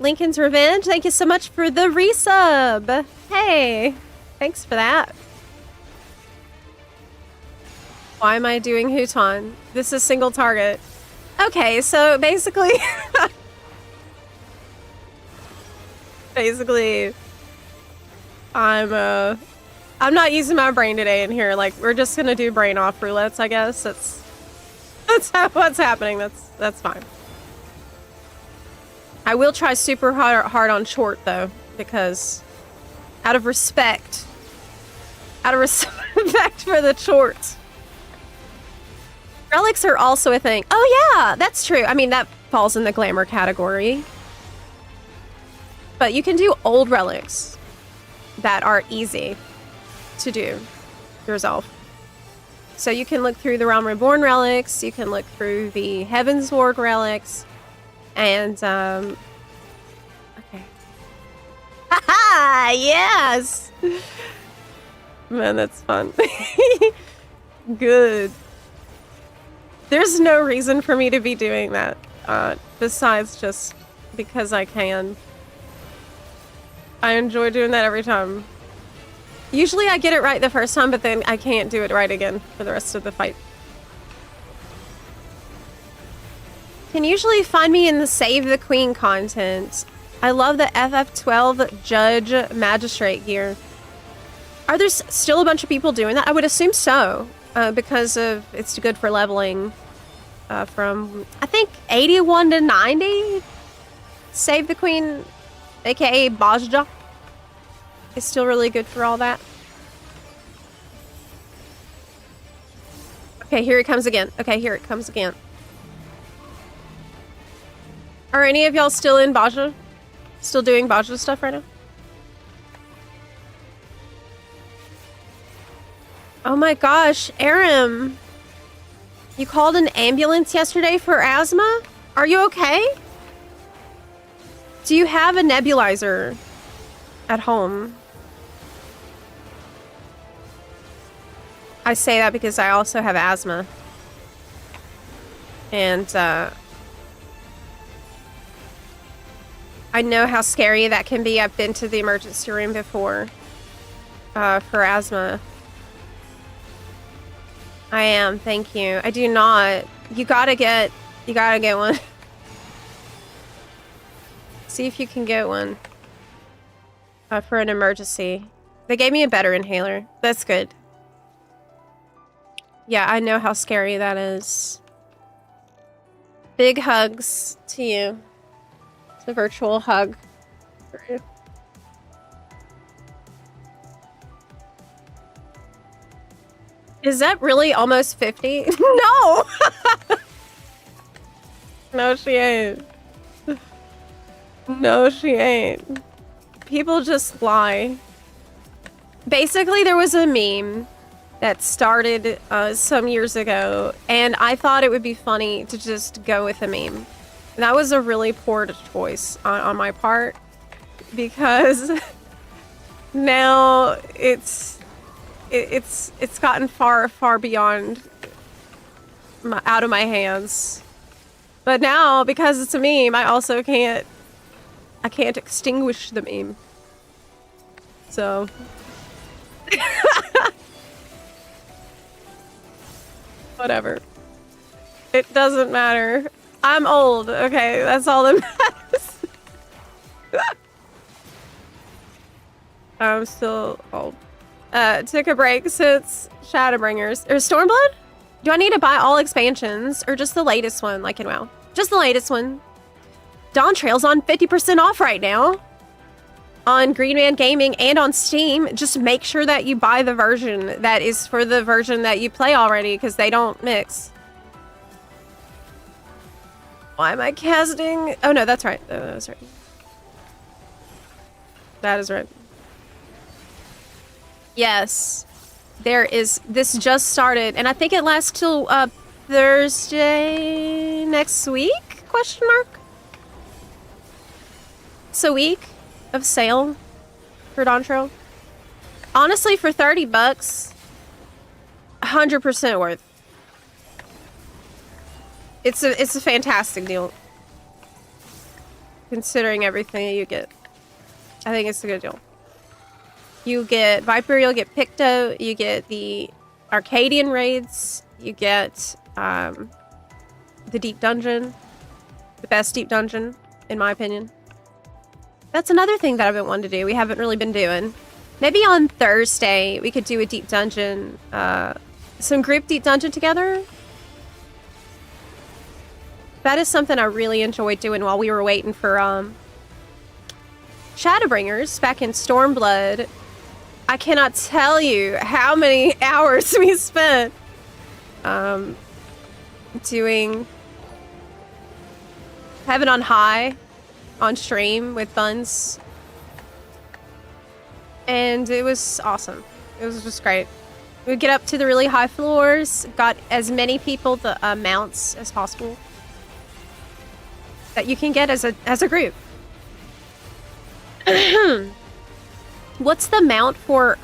Lincoln's Revenge, thank you so much for the resub. Hey, thanks for that. Why am I doing Huton? This is single target. Okay, so basically... I'm not using my brain today in here. Like, we're just gonna do brain off roulettes, I guess. That's what's happening. That's fine. I will try super hard on short though, because out of respect for the shorts. Relics are also a thing. Oh yeah, that's true. I mean, that falls in the glamour category. But you can do old relics that are easy to do yourself. So you can look through the Realm Reborn relics, you can look through the Heavensward relics, and okay. Haha, yes! Man, that's fun. Good. There's no reason for me to be doing that, besides just because I can. I enjoy doing that every time. Usually I get it right the first time, but then I can't do it right again for the rest of the fight. Can usually find me in the Save the Queen content. I love the FF12 Judge Magistrate gear. Are there still a bunch of people doing that? I would assume so, because of it's good for leveling from, I think, 81 to 90? Save the Queen, aka Bajja. It's still really good for all that. Okay, here it comes again. Okay, here it comes again. Are any of y'all still in Bajja? Still doing Bajja stuff right now? Oh my gosh, Aram. You called an ambulance yesterday for asthma? Are you okay? Do you have a nebulizer at home? I say that because I also have asthma. And, I know how scary that can be. I've been to the emergency room before, for asthma. I am, thank you. I do not. You gotta get one. See if you can get one. For an emergency. They gave me a better inhaler. That's good. Yeah, I know how scary that is. Big hugs to you. It's a virtual hug. Is that really almost 50? No! No, she ain't. No, she ain't. People just lie. Basically, there was a meme that started some years ago, and I thought it would be funny to just go with a meme. That was a really poor choice on my part, because now it's gotten far beyond out of my hands. But now, because it's a meme, I also can't extinguish the meme. So whatever. It doesn't matter. I'm old, okay? That's all that matters. I'm still old. Took a break since Shadowbringers. Or Stormblood? Do I need to buy all expansions or just the latest one, like in WoW? Just the latest one. Dawntrail's on 50% off right now. On Green Man Gaming and on Steam. Just make sure that you buy the version that is for the version that you play already, because they don't mix. Why am I casting? Oh no, that's right. Oh, that's right. That is right. Yes. There is, this just started, and I think it lasts till Thursday next week? Question mark? It's a week of sale for Dawntrail. Honestly, for 30 bucks, 100% worth. It's a fantastic deal. Considering everything that you get. I think it's a good deal. You get Viper, you'll get Picto, you get the Arcadian raids, you get the Deep Dungeon. The best Deep Dungeon, in my opinion. That's another thing that I've been wanting to do. We haven't really been doing. Maybe on Thursday, we could do a Deep Dungeon, some group Deep Dungeon together. That is something I really enjoyed doing while we were waiting for Shadowbringers back in Stormblood. I cannot tell you how many hours we spent doing Heaven on High on stream with Buns. And it was awesome. It was just great. We'd get up to the really high floors, got as many people the mounts as possible that you can get as a group. What's the mount for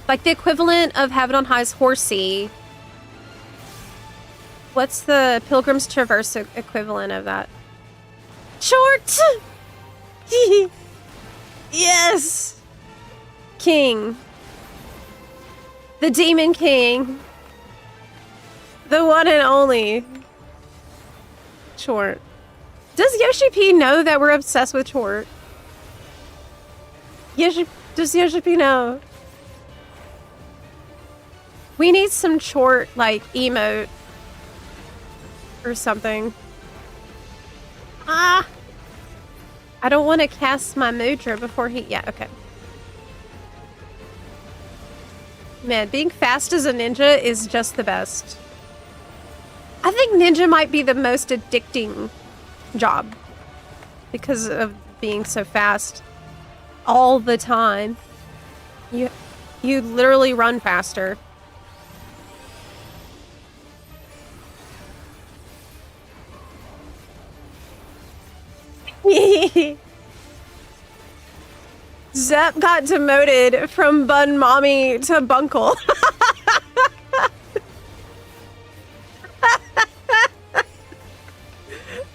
like the equivalent of Heaven on High's Horsey? What's the Pilgrim's Traverse equivalent of that? Short! Yes! King. The Demon King. The one and only. Short. Does Yoshi P know that we're obsessed with Short? Does Yoshi P know? We need some Short, like, emote. Or something. Ah! I don't want to cast my Mudra before he... Yeah, okay. Man, being fast as a ninja is just the best. I think ninja might be the most addicting job. Because of being so fast. All the time. You literally run faster. Zep got demoted from Bun Mommy to Bunkle.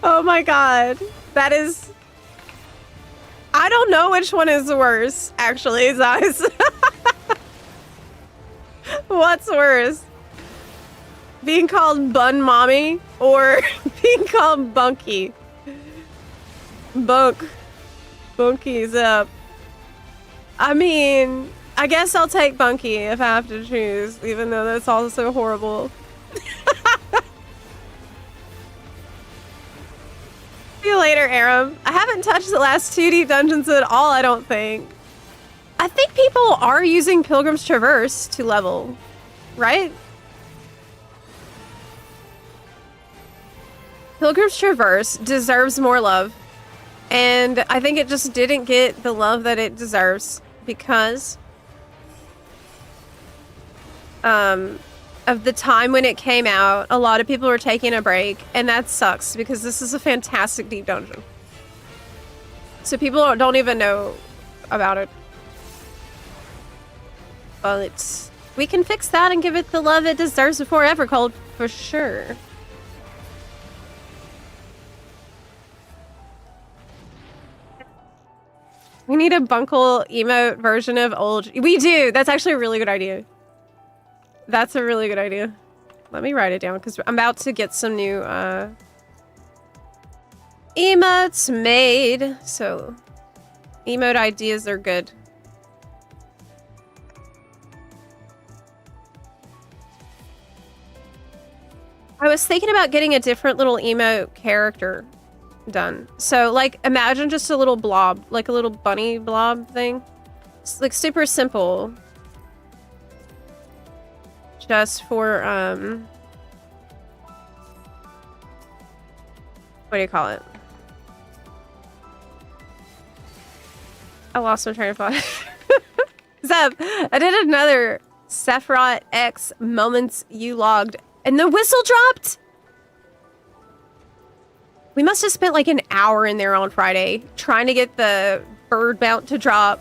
Oh my god. That is... I don't know which one is worse, actually, guys. What's worse? Being called Bun Mommy or being called Bunky? Bunky's up. I mean, I guess I'll take Bunky if I have to choose, even though that's also horrible. See you later, Aram. I haven't touched the last 2D dungeons at all, I don't think. I think people are using Pilgrim's Traverse to level, right? Pilgrim's Traverse deserves more love. And I think it just didn't get the love that it deserves because of the time when it came out. A lot of people were taking a break, and that sucks because this is a fantastic deep dungeon. So people don't even know about it. But we can fix that and give it the love it deserves before Evercold, for sure. We need a Bunkle emote version of old. We do. That's actually a really good idea. That's a really good idea. Let me write it down because I'm about to get some new emotes made. So emote ideas are good. I was thinking about getting a different little emote character done. So like imagine just a little blob, like a little bunny blob thing. It's like super simple. Just for what do you call it? I lost my train of thought. Zeb, I did another Sephiroth X moments you logged and the whistle dropped. We must have spent like an hour in there on Friday trying to get the bird mount to drop.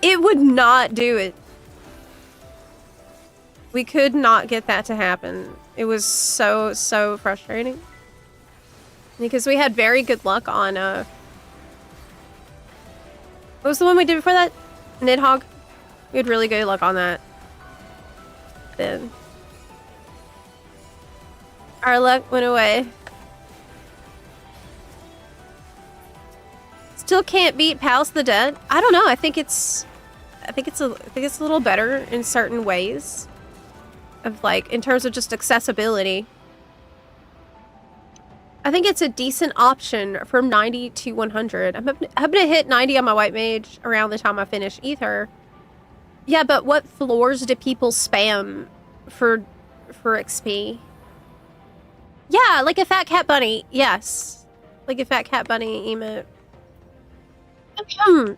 It would not do it. We could not get that to happen. It was so frustrating. Because we had very good luck on, what was the one we did before that? Nidhogg? We had really good luck on that. Then. Our luck went away. Still can't beat Palace of the Dead? I don't know. I think it's a little better in certain ways. Of like, in terms of just accessibility. I think it's a decent option from 90 to 100. I'm gonna hit 90 on my White Mage around the time I finish Ether. Yeah, but what floors do people spam for XP? Yeah, like a Fat Cat Bunny. Yes. Like a Fat Cat Bunny emote.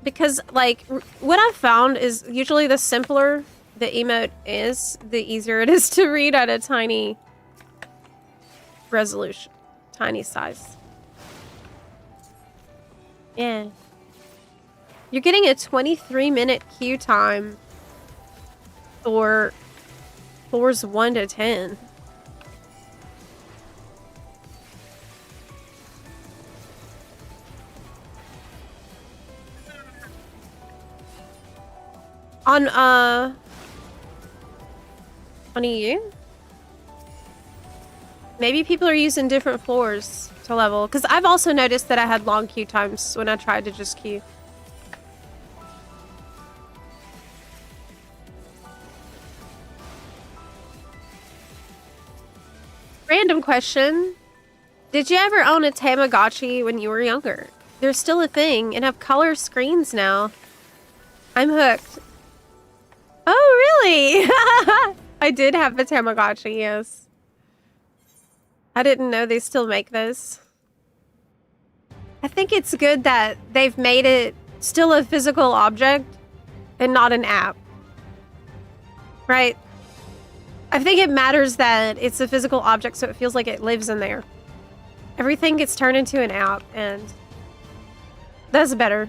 Because, like, what I've found is usually the simpler the emote is, the easier it is to read at a tiny resolution. Tiny size. Yeah. You're getting a 23-minute queue time for floors 1 to 10. On EU? Maybe people are using different floors to level. Because I've also noticed that I had long queue times when I tried to just queue. Random question. Did you ever own a Tamagotchi when you were younger? They're still a thing and have color screens now. I'm hooked. Oh, really? I did have a Tamagotchi, yes. I didn't know they still make those. I think it's good that they've made it still a physical object and not an app. Right? I think it matters that it's a physical object so it feels like it lives in there. Everything gets turned into an app and that's better.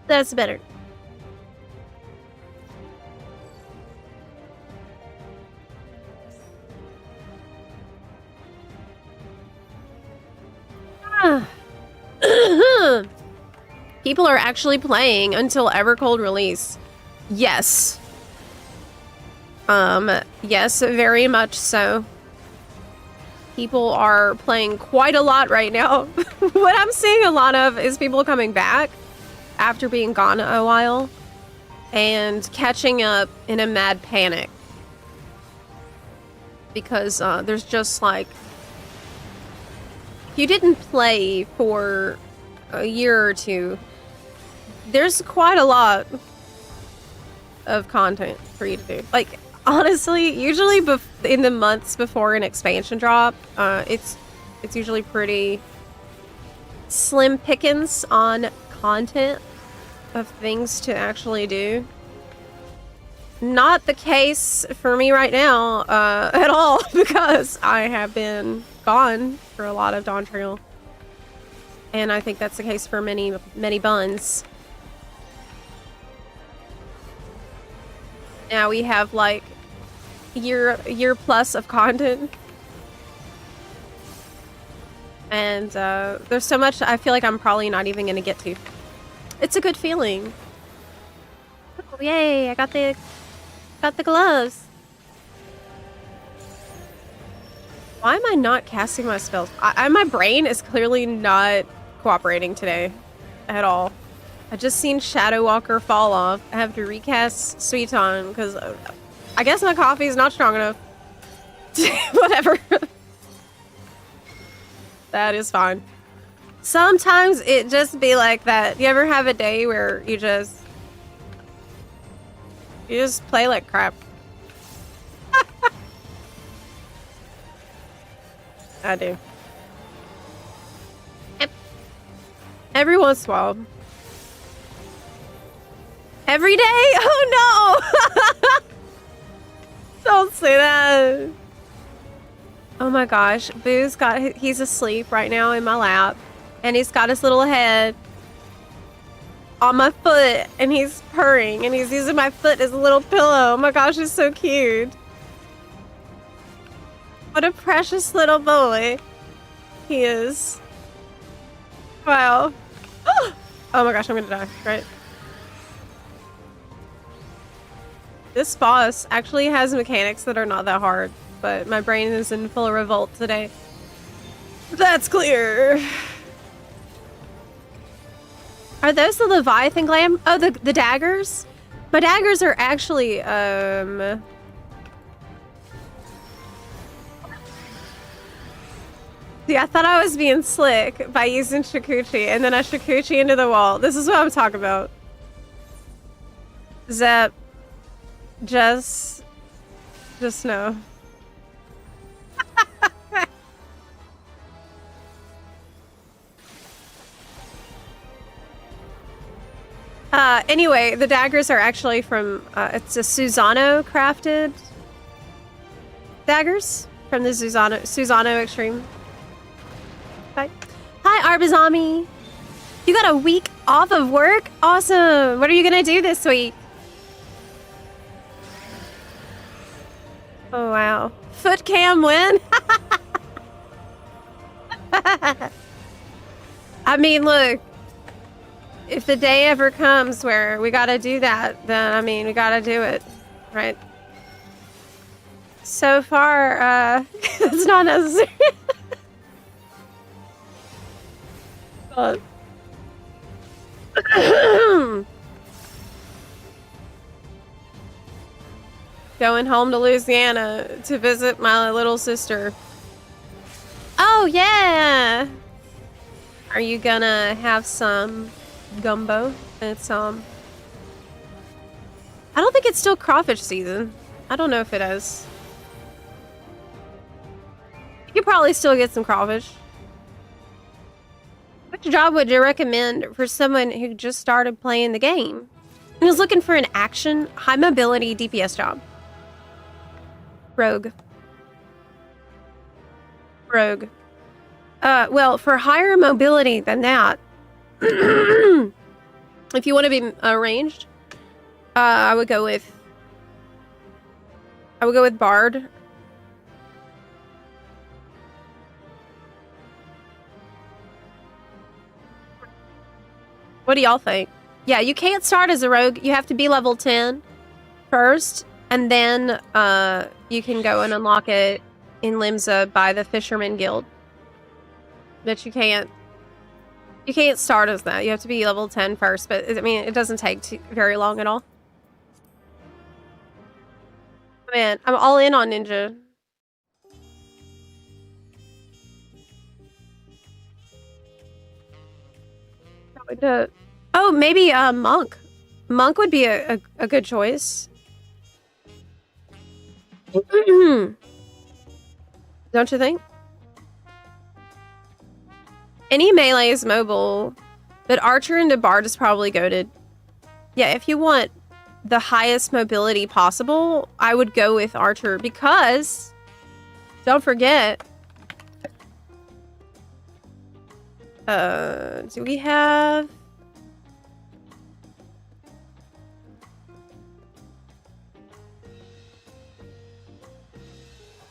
That's better. People are actually playing until Evercold release. Yes. Yes, very much so. People are playing quite a lot right now. What I'm seeing a lot of is people coming back after being gone a while and catching up in a mad panic. Because there's just like, if you didn't play for a year or two, there's quite a lot of content for you to do. Like, honestly, usually in the months before an expansion drop, it's usually pretty slim pickings on content of things to actually do. Not the case for me right now at all, because I have been gone for a lot of Dawntrail. And I think that's the case for many, many buns. Now we have like a year plus of content. And there's so much I feel like I'm probably not even going to get to. It's a good feeling. Oh, yay, I got the gloves. Why am I not casting my spells? My brain is clearly not cooperating today at all. I just seen Shadow Walker fall off. I have to recast Suiton because I guess my coffee is not strong enough. Whatever. That is fine. Sometimes it just be like that. You ever have a day where you just play like crap? I do. Every once in a while. Every day? Oh no! Don't say that. Oh my gosh. He's asleep right now in my lap. And he's got his little head on my foot. And he's purring. And he's using my foot as a little pillow. Oh my gosh, it's so cute. What a precious little boy he is. Wow. Oh my gosh, I'm gonna die, right? This boss actually has mechanics that are not that hard, but my brain is in full revolt today. That's clear. Are those the Leviathan Glam? Oh, the daggers? My daggers are actually, See, I thought I was being slick by using Shikuchi, and then I Shikuchi into the wall. This is what I'm talking about. Zep. Just no. Anyway, the daggers are actually from, it's a Susano crafted daggers from the Susano Extreme. Hi. Hi, Arbizami. You got a week off of work? Awesome. What are you gonna do this week? Oh, wow. Foot cam win? I mean, look. If the day ever comes where we gotta do that, then, I mean, we gotta do it. Right? So far, it's not necessary. But... Going home to Louisiana to visit my little sister. Oh, yeah! Are you gonna have some gumbo? It's, I don't think it's still crawfish season. I don't know if it is. You could probably still get some crawfish. Which job would you recommend for someone who just started playing the game and is looking for an action, high mobility DPS job? Rogue. Well, for higher mobility than that, if you want to be ranged, I would go with Bard. What do y'all think? Yeah, you can't start as a rogue. You have to be level 10 first, and then you can go and unlock it in Limsa by the Fisherman Guild. But you can't You can't start as that. You have to be level 10 first, but I mean, it doesn't take very long at all. Man, I'm all in on ninja. Oh, maybe monk. Monk would be a good choice. Don't you think? Any melee is mobile, but archer into bard is probably goated. Yeah, if you want the highest mobility possible, I would go with archer because, don't forget, do we have...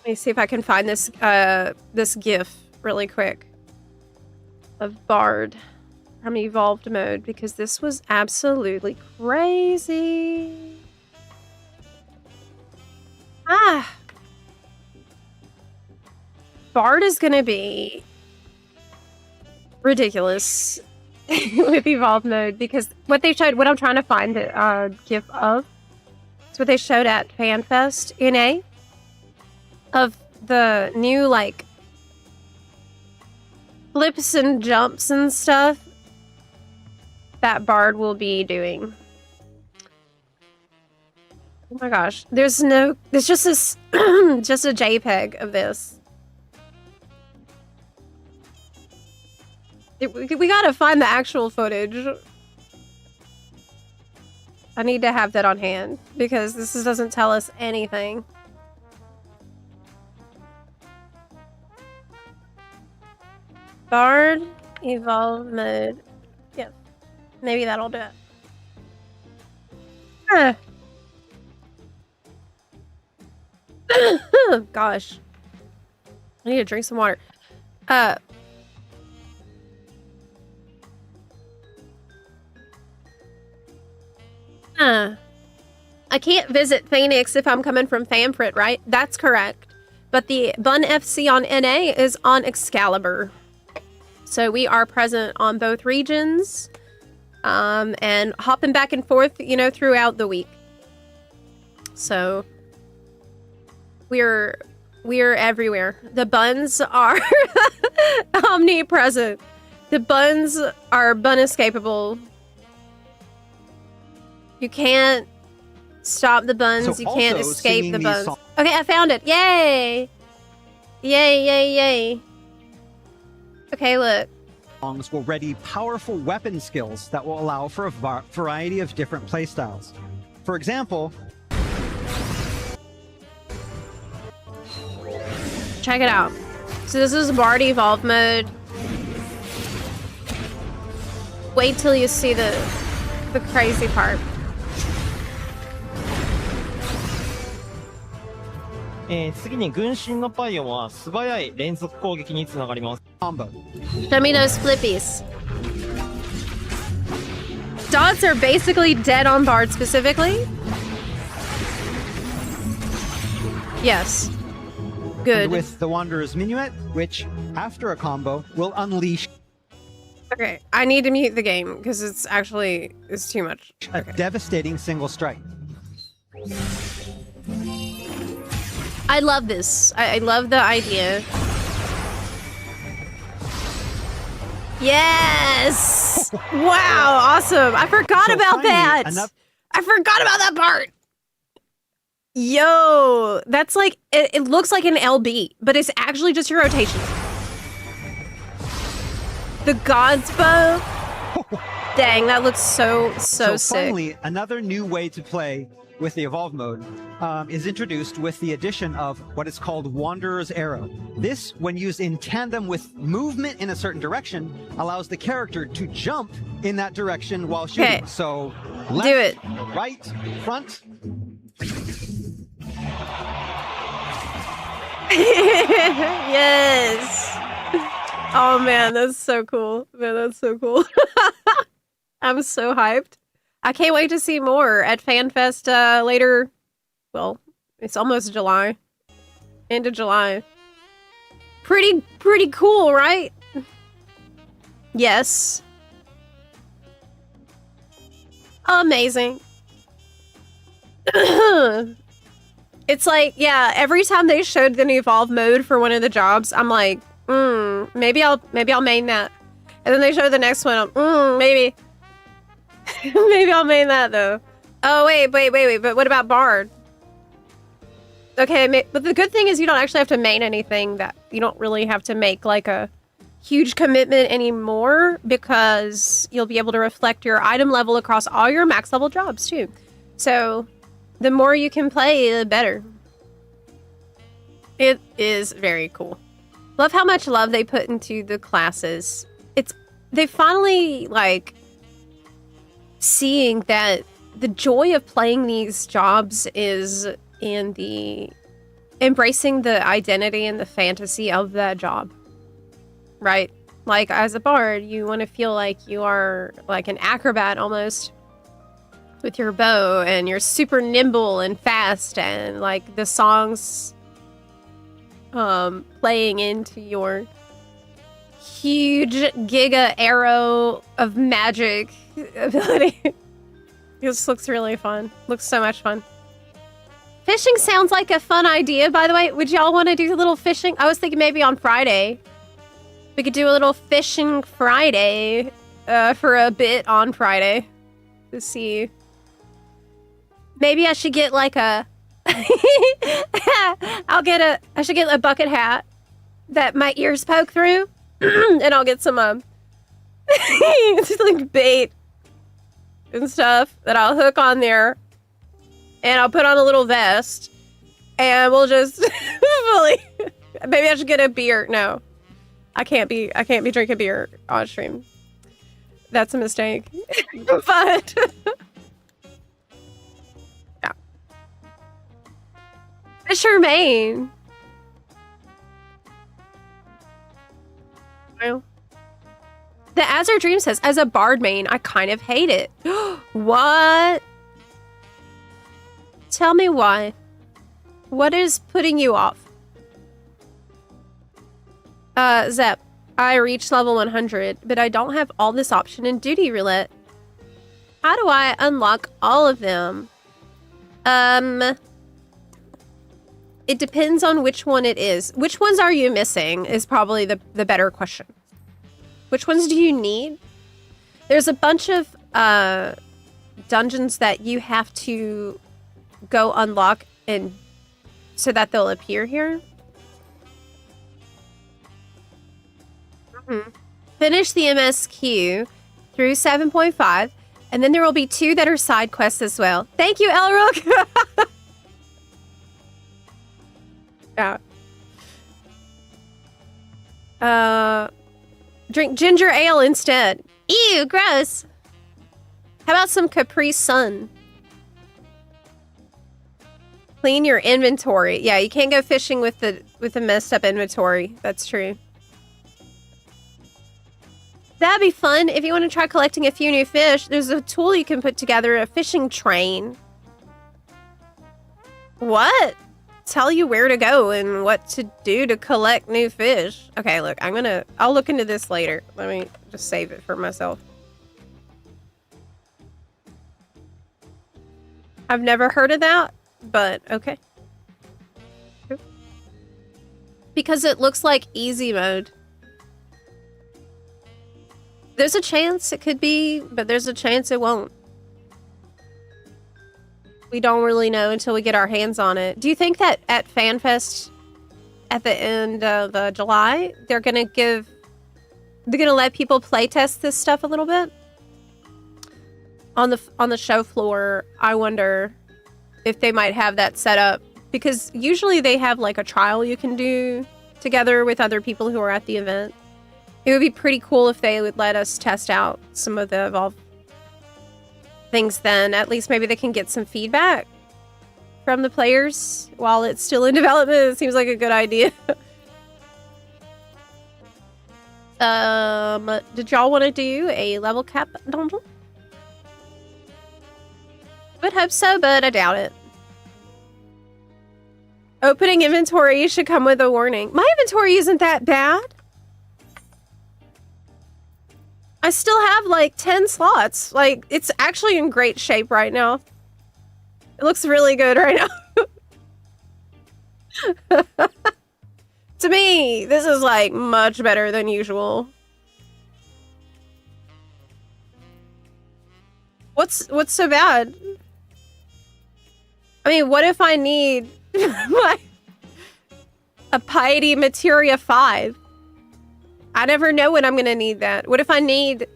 Let me see if I can find this this GIF really quick of Bard from Evolved Mode, because this was absolutely crazy. Bard is gonna be ridiculous with Evolved Mode, because what they showed, what I'm trying to find the GIF of, it's what they showed at FanFest NA. Of the new, like, flips and jumps and stuff that Bard will be doing. Oh my gosh. There's just this, just a JPEG of this. We gotta find the actual footage. I need to have that on hand, because this doesn't tell us anything. Bard, Evolve Mode. Yep. Maybe that'll do it. Gosh. I need to drink some water. I can't visit Phoenix if I'm coming from Famfrit, right? That's correct. But the Bun FC on NA is on Excalibur. So we are present on both regions, and hopping back and forth, you know, throughout the week. So we're everywhere. The buns are omnipresent. The buns are bun-escapable. You can't stop the buns. So you can't escape the buns. Okay, I found it. Yay! Yay, yay, yay. Okay, look.
Songs will ready powerful weapon skills that will allow for a variety of different playstyles. For example,
check it out. So this is Bard Evolved Mode. Wait till you see the crazy part.
Show me those
flippies. Dots are basically dead on Bard specifically. Yes. Good.
And with the Wanderer's Minuet, which, after a combo, will unleash...
Okay, I need to mute the game, because it's too much.
A devastating single strike.
I love this. I love the idea. Yes! Wow, awesome. I forgot about that. I forgot about that part. Yo, that's like, it looks like an LB, but it's actually just your rotation. The God's Bow. Dang, that looks so sick.
Finally, another new way to play with the Evolve mode is introduced with the addition of what is called Wanderer's Arrow. This, when used in tandem with movement in a certain direction, allows the character to jump in that direction while shooting.
Okay.
So, left,
do it.
Right, front.
Yes. Oh man, that's so cool. Man, that's so cool. I'm so hyped. I can't wait to see more at FanFest later. Well, it's almost July. End of July. Pretty cool, right? Yes. Amazing. It's like, yeah, every time they showed the evolve mode for one of the jobs, I'm like, maybe I'll main that. And then they show the next one, maybe. Maybe I'll main that though. Oh, wait, but what about Bard? Okay, but the good thing is you don't actually have to main anything. That you don't really have to make like a huge commitment anymore, because you'll be able to reflect your item level across all your max level jobs too. So the more you can play, the better. It is very cool. Love how much love they put into the classes. They finally like seeing that the joy of playing these jobs is in the embracing the identity and the fantasy of that job, right? Like as a bard, you want to feel like you are like an acrobat almost with your bow, and you're super nimble and fast, and like the songs playing into your huge giga arrow of magic ability. This looks really fun. Looks so much fun. Fishing sounds like a fun idea, by the way. Would y'all want to do a little fishing? I was thinking maybe on Friday. We could do a little fishing Friday for a bit on Friday. To see. Maybe I should get like a... I should get a bucket hat that my ears poke through. And I'll get some like bait and stuff that I'll hook on there, and I'll put on a little vest, and we'll just fully. Maybe I should get a beer. No, I can't be drinking beer on stream. That's a mistake. But yeah, Fisher Main. The Azure Dream says, as a bard main, I kind of hate it. What? Tell me why. What is putting you off? Zep, I reached level 100, but I don't have all this option in Duty Roulette. How do I unlock all of them? It depends on which one it is. Which ones are you missing is probably the better question. Which ones do you need? There's a bunch of dungeons that you have to go unlock and so that they'll appear here. Finish the MSQ through 7.5, and then there will be 2 that are side quests as well. Thank you, Elrook! Yeah. Drink ginger ale instead. Ew, gross. How about some Capri Sun? Clean your inventory. Yeah, you can't go fishing with the messed up inventory. That's true. That'd be fun if you want to try collecting a few new fish. There's a tool you can put together, a fishing train. What? Tell you where to go and what to do to collect new fish. Okay, look, I'll look into this later. Let me just save it for myself. I've never heard of that, but okay. Because it looks like easy mode. There's a chance it could be, but there's a chance it won't. We don't really know until we get our hands on it. Do you think that at FanFest at the end of July, they're gonna let people play test this stuff a little bit? On the show floor, I wonder if they might have that set up, because usually they have like a trial you can do together with other people who are at the event. It would be pretty cool if they would let us test out some of the Evolve things then. At least maybe they can get some feedback from the players while it's still in development. It seems like a good idea. Did y'all want to do a level cap dungeon? Would hope so, but I doubt it. Opening inventory should come with a warning. My inventory isn't that bad. I still have like 10 slots. Like, it's actually in great shape right now. It looks really good right now. To me, this is like much better than usual. What's so bad? I mean, what if I need a Piety Materia 5? I never know when I'm gonna need that. What if I need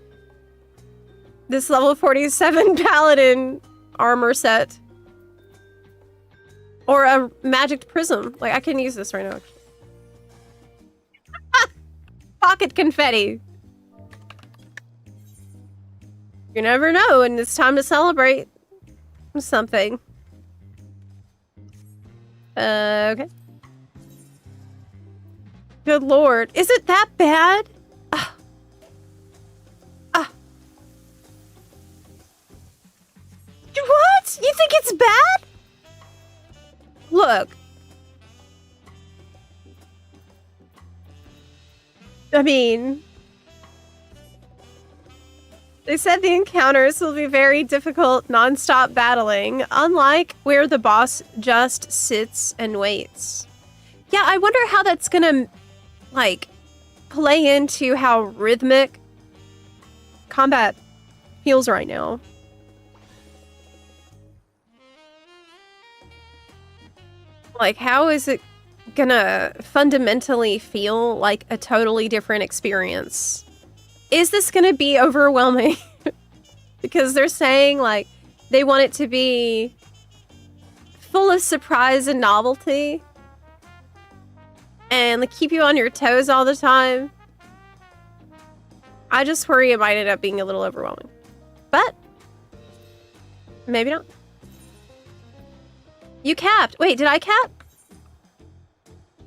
this level 47 Paladin armor set? Or a magic prism? Like, I can use this right now. Pocket confetti. You never know, and it's time to celebrate something. Okay. Good lord. Is it that bad? What? You think it's bad? Look. I mean... They said the encounters will be very difficult, non-stop battling, unlike where the boss just sits and waits. Yeah, I wonder how that's gonna, like, play into how rhythmic combat feels right now. Like, how is it gonna fundamentally feel like a totally different experience? Is this gonna be overwhelming? Because they're saying, like, they want it to be full of surprise and novelty. And, like, keep you on your toes all the time. I just worry it might end up being a little overwhelming. But, maybe not. You capped. Wait, did I cap?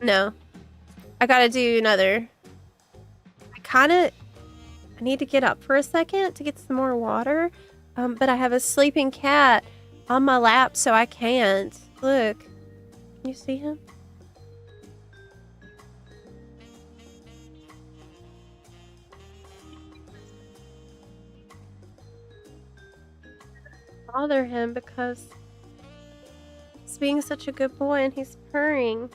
No. I gotta do another. I need to get up for a second to get some more water. But I have a sleeping cat on my lap, so I can't. Look. Can you see him? Bother him because he's being such a good boy and he's purring.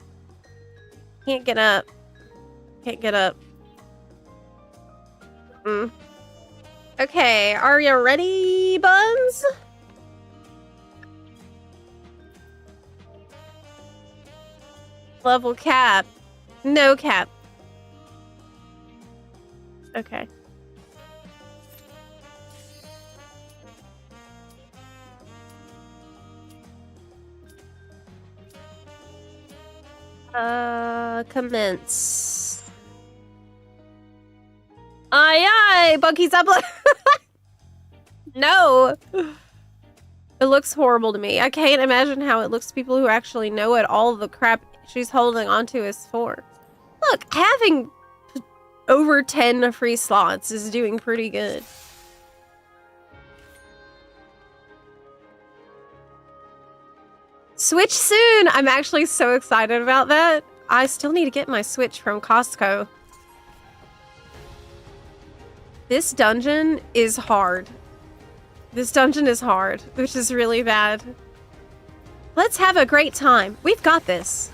Can't get up. Can't get up. Okay, are you ready, buns? Level cap. No cap. Okay. Commence. Aye, aye, Bucky's up. No. It looks horrible to me. I can't imagine how it looks to people who actually know what all the crap she's holding onto is for. Look, having over 10 free slots is doing pretty good. Switch soon! I'm actually so excited about that. I still need to get my Switch from Costco. This dungeon is hard. This dungeon is hard, which is really bad. Let's have a great time. We've got this.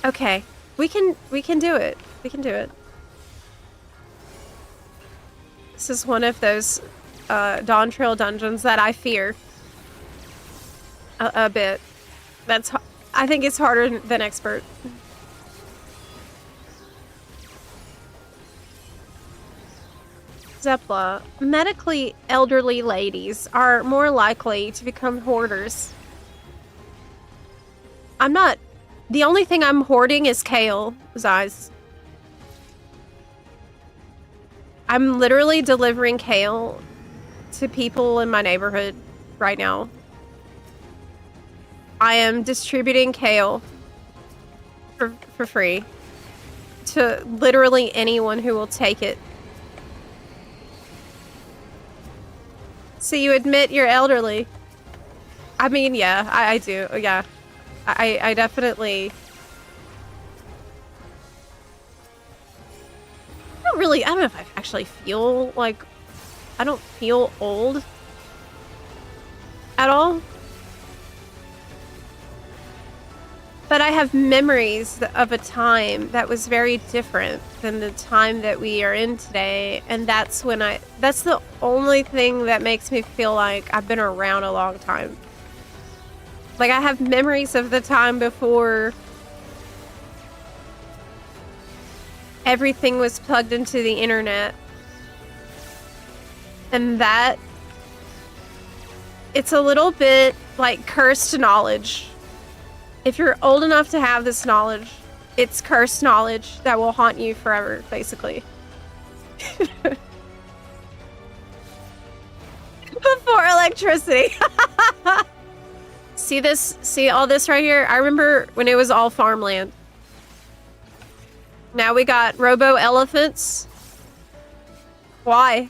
Okay. We can do it. We can do it. This is one of those Dawntrail dungeons that I fear. A bit. I think it's harder than Expert. Zepla, medically elderly ladies are more likely to become hoarders. I'm not... The only thing I'm hoarding is kale, Zeiss. I'm literally delivering kale to people in my neighborhood right now. I am distributing kale for free to literally anyone who will take it. So you admit you're elderly? I mean, yeah, I do. Yeah, I definitely... I don't don't know if I actually feel like, I don't feel old at all. But I have memories of a time that was very different than the time that we are in today. And that's the only thing that makes me feel like I've been around a long time. Like, I have memories of the time before everything was plugged into the internet. And that, it's a little bit like cursed knowledge. If you're old enough to have this knowledge, it's cursed knowledge that will haunt you forever, basically. Before electricity. See all this right here? I remember when it was all farmland. Now we got robo elephants. Why?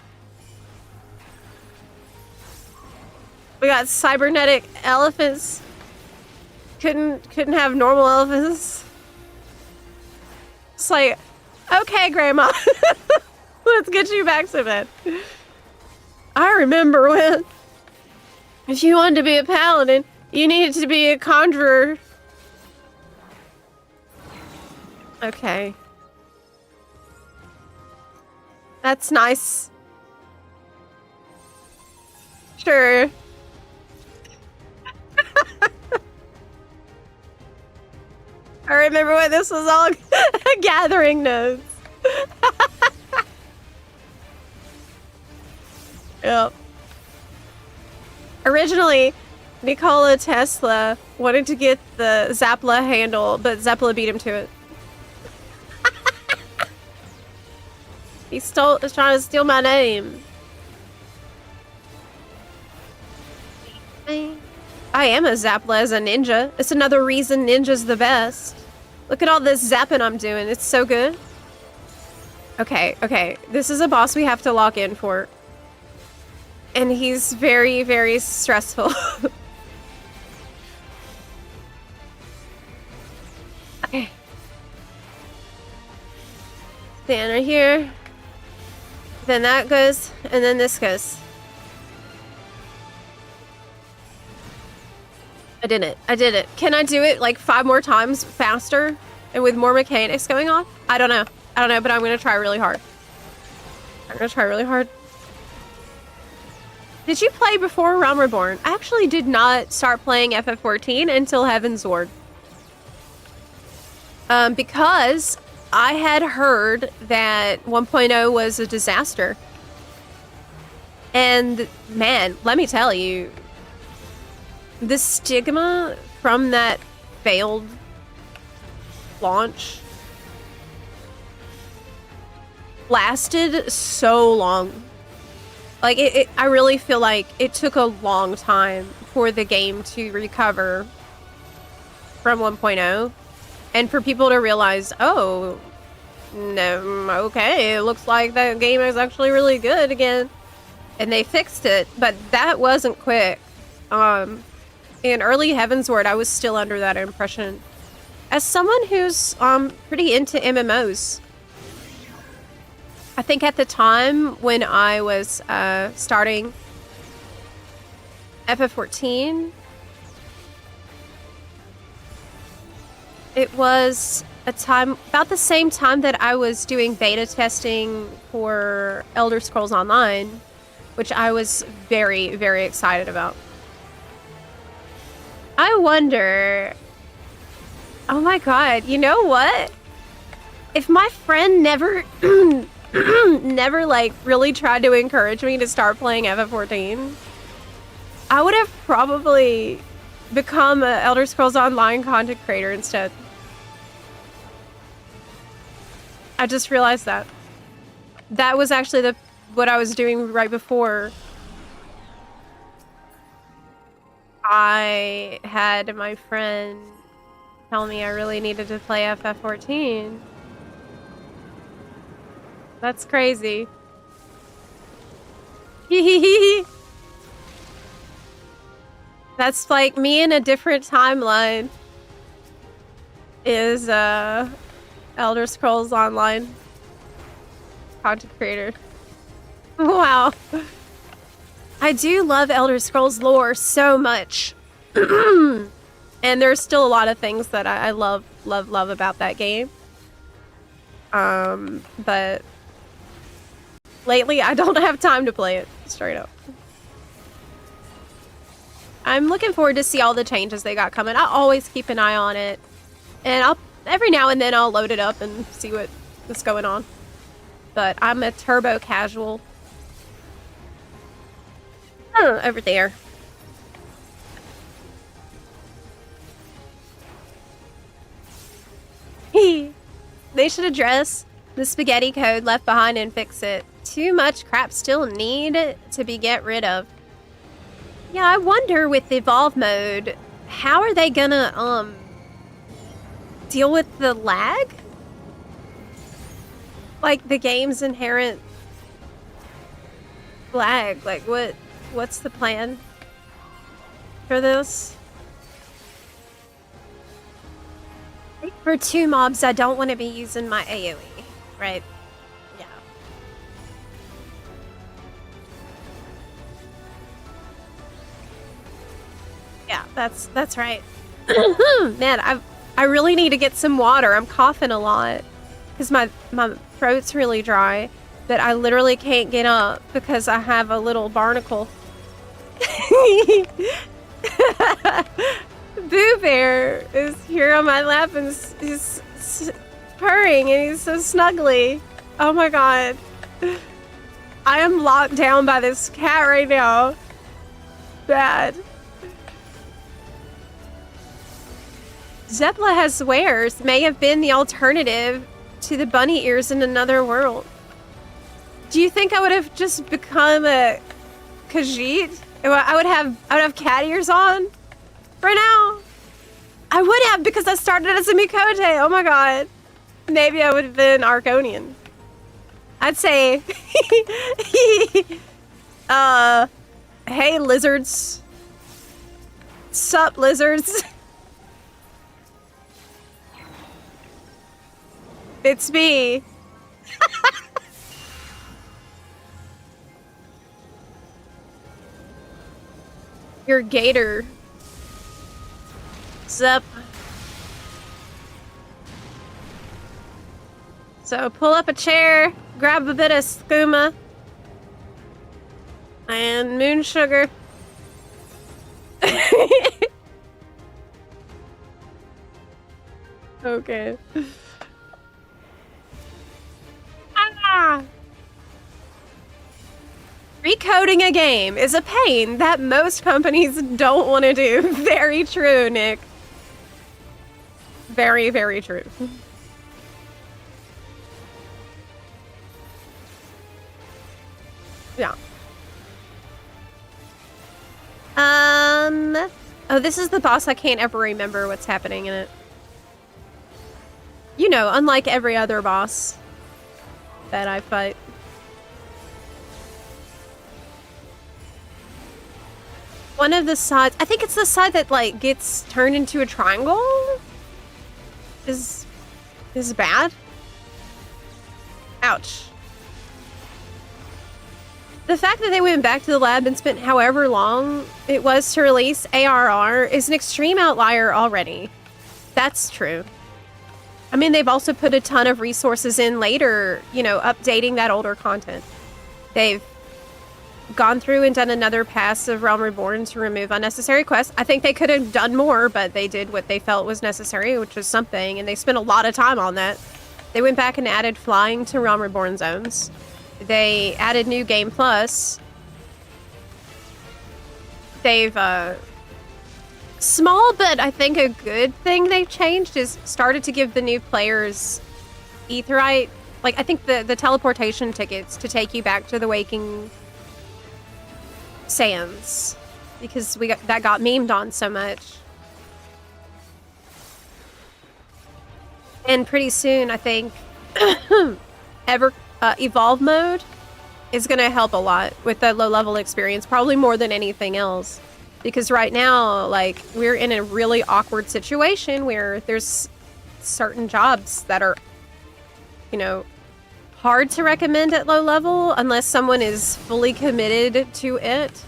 We got cybernetic elephants. Couldn't have normal elephants. It's like, okay, Grandma. Let's get you back to bed. I remember when, if you wanted to be a paladin, you needed to be a conjurer. Okay. That's nice. Sure. I remember when this was all gathering nodes. Yep. Originally, Nikola Tesla wanted to get the Zappla handle, but Zappla beat him to it. He's trying to steal my name. I am a Zappla as a ninja. It's another reason ninja's the best. Look at all this zapping I'm doing. It's so good. Okay. This is a boss we have to lock in for. And he's very, very stressful. Okay. Stand right here. Then that goes, and then this goes. I did it. Can I do it like 5 more times faster and with more mechanics going on? I don't know, but I'm gonna try really hard. Did you play before Realm Reborn? I actually did not start playing FF14 until Heaven's Ward. Because I had heard that 1.0 was a disaster. And man, let me tell you, the stigma from that failed launch lasted so long. Like, I really feel like it took a long time for the game to recover from 1.0 and for people to realize, oh, no, okay, it looks like that game is actually really good again. And they fixed it, but that wasn't quick. In early Heaven's Ward, I was still under that impression. As someone who's pretty into MMOs, I think at the time when I was starting FF14, it was a time, about the same time that I was doing beta testing for Elder Scrolls Online, which I was very, very excited about. I wonder, oh my god, you know what? If my friend never like really tried to encourage me to start playing FF14, I would have probably become an Elder Scrolls Online content creator instead. I just realized that. That was actually what I was doing right before I had my friend tell me I really needed to play FF14. That's crazy. That's like me in a different timeline is Elder Scrolls Online. content creator. Wow. I do love Elder Scrolls lore so much. And there's still a lot of things that I love about that game. But lately I don't have time to play it, straight up. I'm looking forward to see all the changes they got coming. I always keep an eye on it. And every now and then I'll load it up and see what's going on. But I'm a turbo casual. Over there. They should address the spaghetti code left behind and fix it. Too much crap still need to be get rid of. Yeah, I wonder with Evolve mode, how are they gonna deal with the lag? Like the game's inherent lag. Like what's the plan for this? For 2 mobs, I don't want to be using my AoE, right? Yeah. Yeah, that's right. Man, I really need to get some water. I'm coughing a lot because my throat's really dry, but I literally can't get up because I have a little barnacle. Boo Bear is here on my lap and he's purring and he's so snuggly. Oh my god. I am locked down by this cat right now. Bad. Zepla has wares. May have been the alternative to the bunny ears in another world. Do you think I would have just become a Khajiit? I would have cat ears on right now. I would have because I started as a Mikote. Oh my god. Maybe I would have been Arconian. I'd say, hey lizards. Sup lizards. It's me. Your gator. Sup. So pull up a chair, grab a bit of skooma and moon sugar. Okay. Ah! Recoding a game is a pain that most companies don't want to do. Very true, Nick. Very, very true. Yeah. Oh, this is the boss. I can't ever remember what's happening in it. You know, unlike every other boss that I fight. One of the sides, I think it's the side that like gets turned into a triangle is bad. Ouch. The fact that they went back to the lab and spent however long it was to release ARR is an extreme outlier already. That's true. I mean, they've also put a ton of resources in later, you know, updating that older content. They've gone through and done another pass of Realm Reborn to remove unnecessary quests. I think they could have done more, but they did what they felt was necessary, which was something, and they spent a lot of time on that. They went back and added flying to Realm Reborn zones. They added new Game Plus. They've, small, but I think a good thing they've changed is started to give the new players Aetheryte. Like, I think the teleportation tickets to take you back to the Waking Sands. Because that got memed on so much. And pretty soon, I think, Evolve mode is going to help a lot with the low-level experience, probably more than anything else. Because right now, like, we're in a really awkward situation where there's certain jobs that are, you know, hard to recommend at low level unless someone is fully committed to it,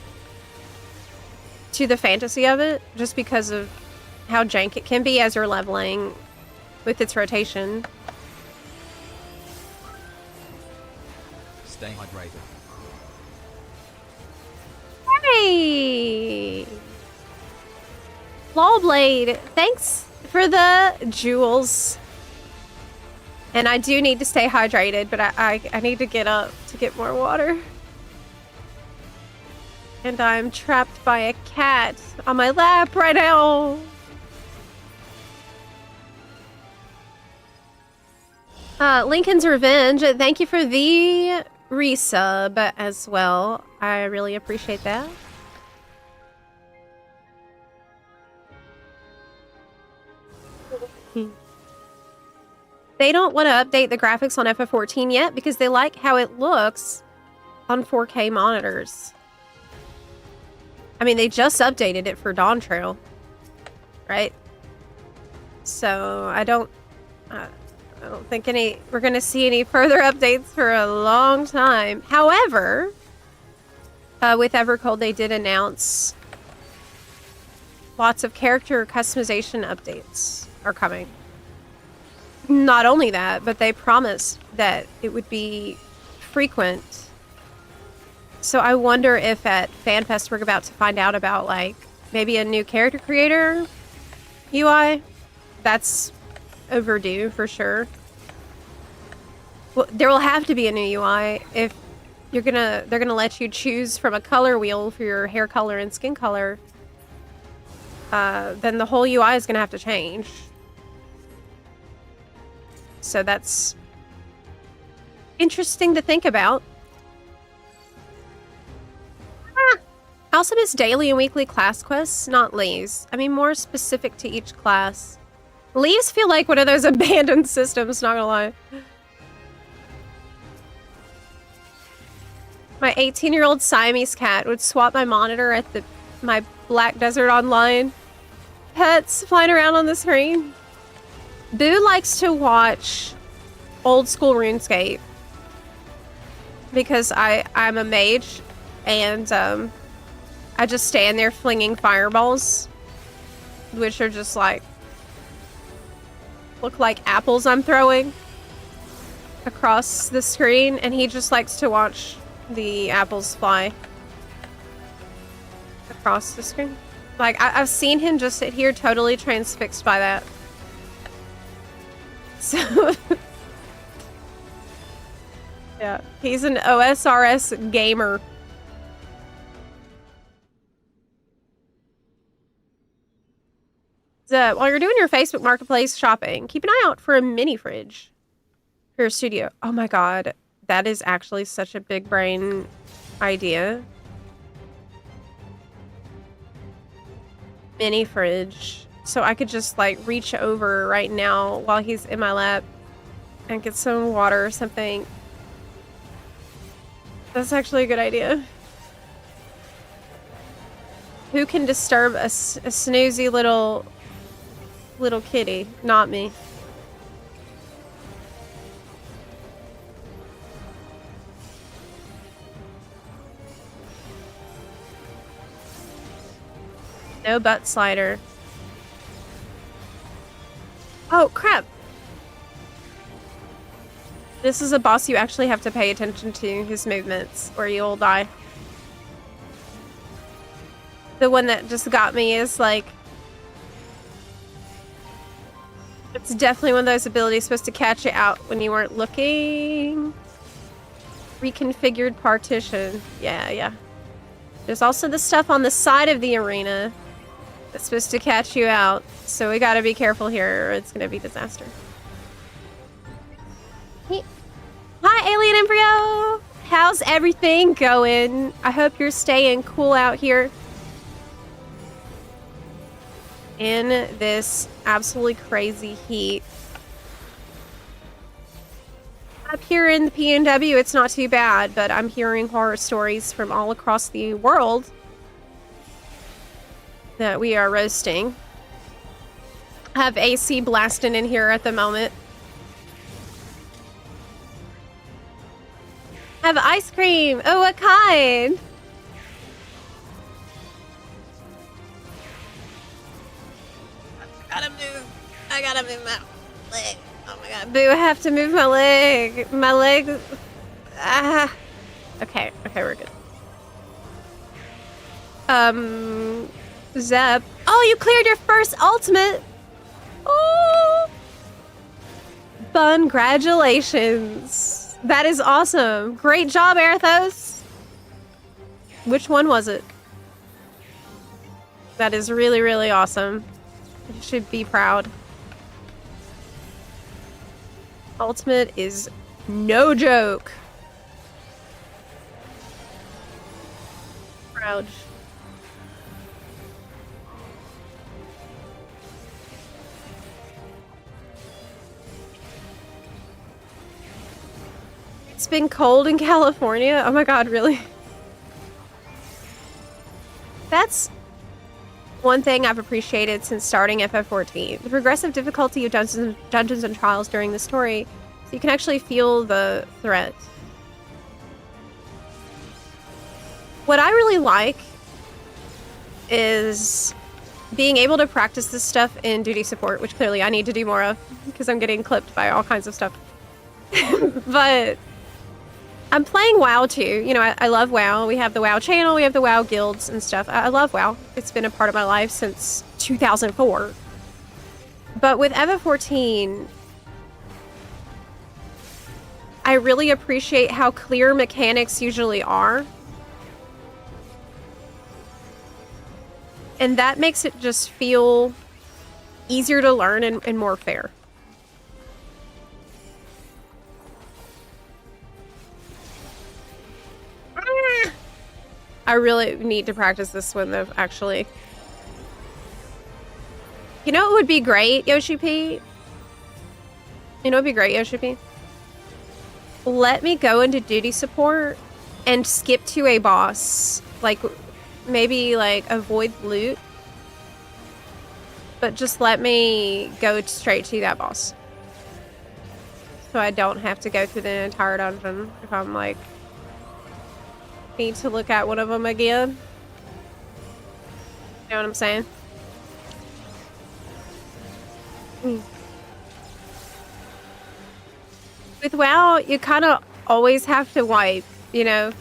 to the fantasy of it, just because of how jank it can be as you're leveling with its rotation.
Stay hydrated.
Hey! Lawblade, thanks for the jewels. And I do need to stay hydrated, but I need to get up to get more water. And I'm trapped by a cat on my lap right now. Lincoln's Revenge, thank you for the resub as well. I really appreciate that. They don't want to update the graphics on FF14 yet because they like how it looks on 4K monitors. I mean, they just updated it for Dawntrail, right? So I don't think we're gonna see any further updates for a long time. However, with Evercold, they did announce lots of character customization updates are coming. Not only that, but they promised that it would be frequent. So I wonder if at FanFest we're about to find out about, like, maybe a new character creator UI. That's overdue for sure. Well, there will have to be a new UI if they're gonna let you choose from a color wheel for your hair color and skin color. Then the whole UI is gonna have to change. So that's interesting to think about. I also miss daily and weekly class quests, not leaves. I mean, more specific to each class. Leaves feel like one of those abandoned systems, not gonna lie. My 18-year-old Siamese cat would swap my monitor at my Black Desert Online. Pets flying around on the screen. Boo likes to watch old school RuneScape because I'm a mage and I just stand there flinging fireballs, which are just like look like apples I'm throwing across the screen, and he just likes to watch the apples fly across the screen. Like I've seen him just sit here totally transfixed by that. So, yeah, he's an OSRS gamer. So, while you're doing your Facebook Marketplace shopping, keep an eye out for a mini fridge for your studio. Oh my god, that is actually such a big brain idea. Mini fridge. So I could just, like, reach over right now while he's in my lap and get some water or something. That's actually a good idea. Who can disturb a snoozy little kitty? Not me. No butt slider. Oh, crap. This is a boss you actually have to pay attention to, his movements, or you'll die. The one that just got me is, like... It's definitely one of those abilities supposed to catch you out when you weren't looking. Reconfigured partition. Yeah. There's also the stuff on the side of the arena that's supposed to catch you out. So we gotta be careful here or it's gonna be disaster. Hey. Hi, Alien Embryo! How's everything going? I hope you're staying cool out here in this absolutely crazy heat. Up here in the PNW, it's not too bad, but I'm hearing horror stories from all across the world that we are roasting. I have AC blasting in here at the moment. have ice cream. Oh, what kind? I gotta move my leg. Oh my god. Boo, I have to move my leg. My leg. Ah. Okay, we're good. Zeb. Oh, you cleared your first ultimate. Oh. Congratulations. That is awesome. Great job, Arathos. Which one was it? That is really, really awesome. You should be proud. Ultimate is no joke. Proud. It's been cold in California. Oh my god, really? That's one thing I've appreciated since starting FF14. The progressive difficulty of Dungeons and Trials during the story, so you can actually feel the threat. What I really like is being able to practice this stuff in duty support, which clearly I need to do more of because I'm getting clipped by all kinds of stuff. But I'm playing WoW too. You know, I love WoW. We have the WoW channel, we have the WoW guilds and stuff. I love WoW. It's been a part of my life since 2004. But with FF14, I really appreciate how clear mechanics usually are. And that makes it just feel easier to learn and more fair. I really need to practice this one though, actually. You know what would be great, Yoshi P? You know what would be great, Yoshi P? Let me go into duty support and skip to a boss. Like, maybe like avoid loot. But just let me go straight to that boss. So I don't have to go through the entire dungeon if I'm like... need to look at one of them again. You know what I'm saying? With WoW, you kind of always have to wipe, you know?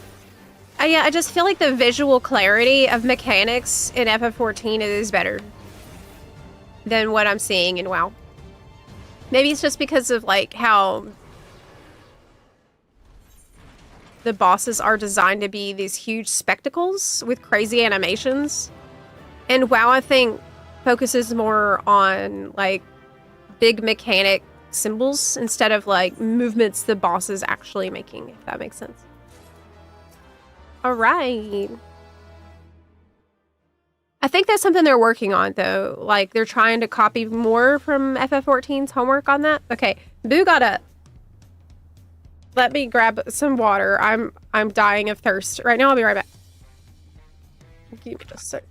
Yeah, I just feel like the visual clarity of mechanics in FF14 is better than what I'm seeing in WoW. Maybe it's just because of like how the bosses are designed to be these huge spectacles with crazy animations. And WoW, I think, focuses more on, like, big mechanic symbols instead of, like, movements the boss is actually making, if that makes sense. Alright. I think that's something they're working on, though. Like, they're trying to copy more from FF14's homework on that. Okay, Boo got up. Let me grab some water. I'm dying of thirst. Right now, I'll be right back. Give me just a sec.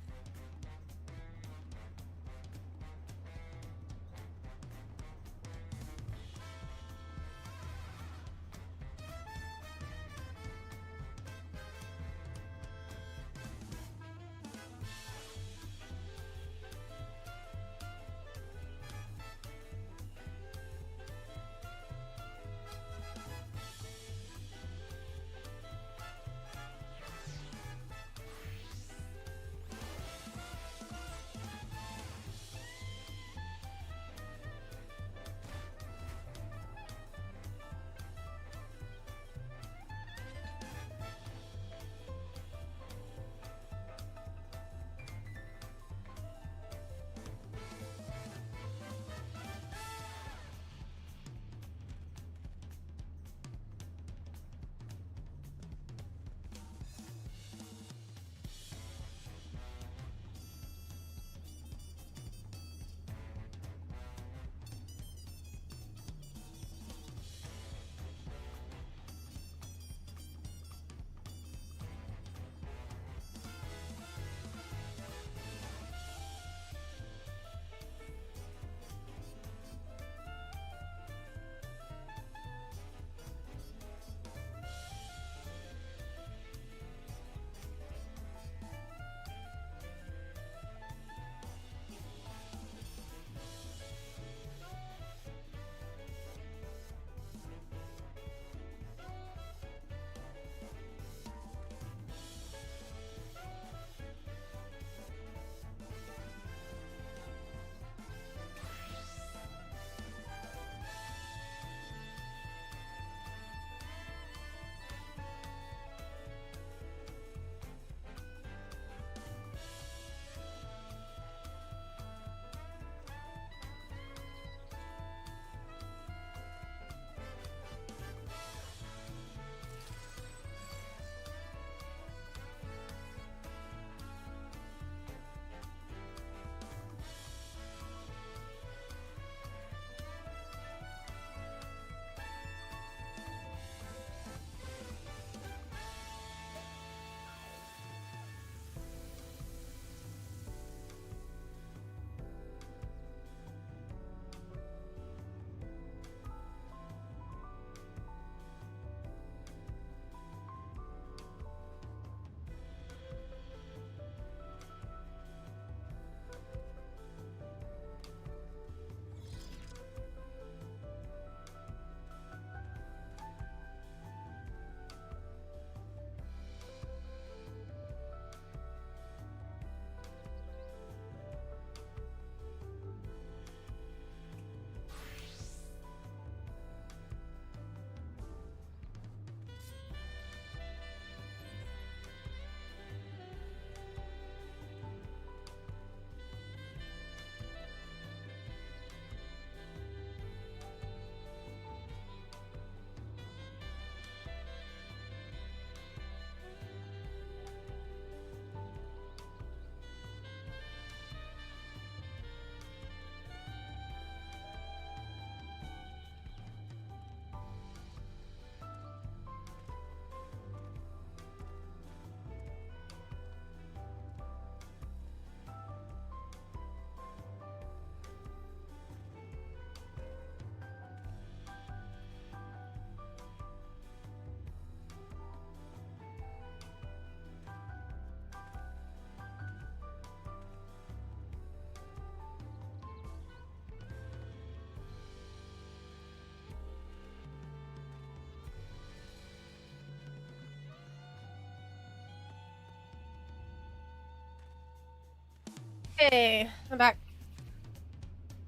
Hey, I'm back.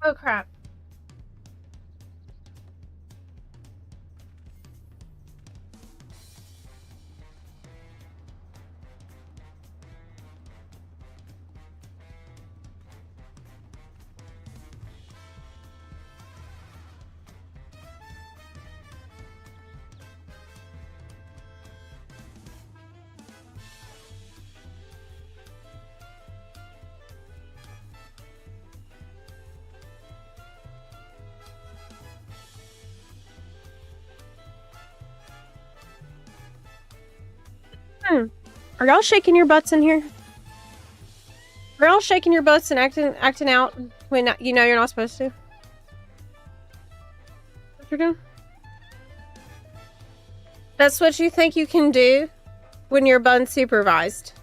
Oh crap. Are y'all shaking your butts in here? Are y'all shaking your butts and acting out when you know you're not supposed to? What you're doing? That's what you think you can do when you're bun supervised.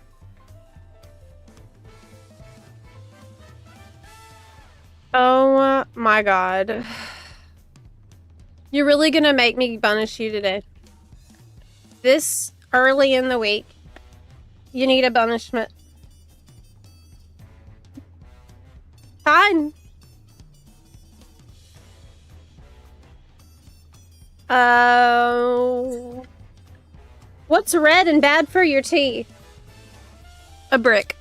Oh my god. You're really gonna make me punish you today. This early in the week, you need a punishment. Fine. What's red and bad for your tea? A brick.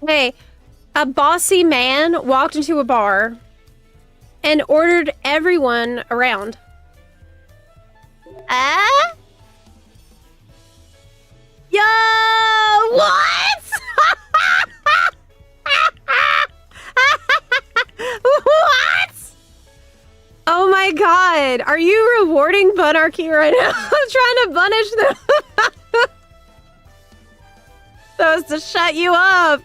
Hey, a bossy man walked into a bar and ordered everyone around. Yo, what? What? Oh my god, are you rewarding Bunarchy right now? I'm trying to punish them. So as to shut you up.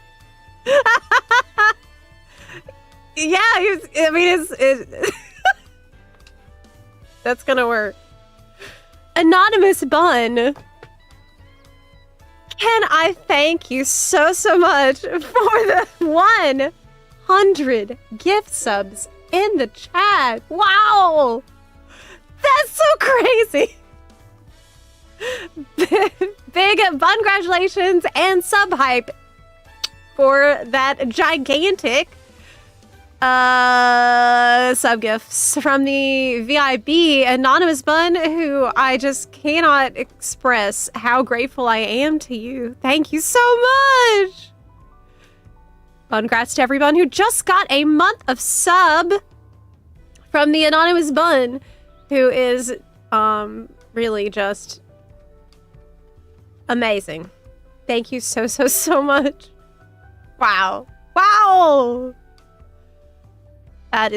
Yeah, I mean, it's that's gonna work. Anonymous Bun. Can I thank you so much for the 100 gift subs in the chat. Wow. That's so crazy. Big congratulations and sub hype for that gigantic sub gifts from the VIB Anonymous Bun, who I just cannot express how grateful I am to you. Thank you so much. Congrats to everyone who just got a month of sub from the Anonymous Bun, who is really just amazing. Thank you so much. Wow. Wow. That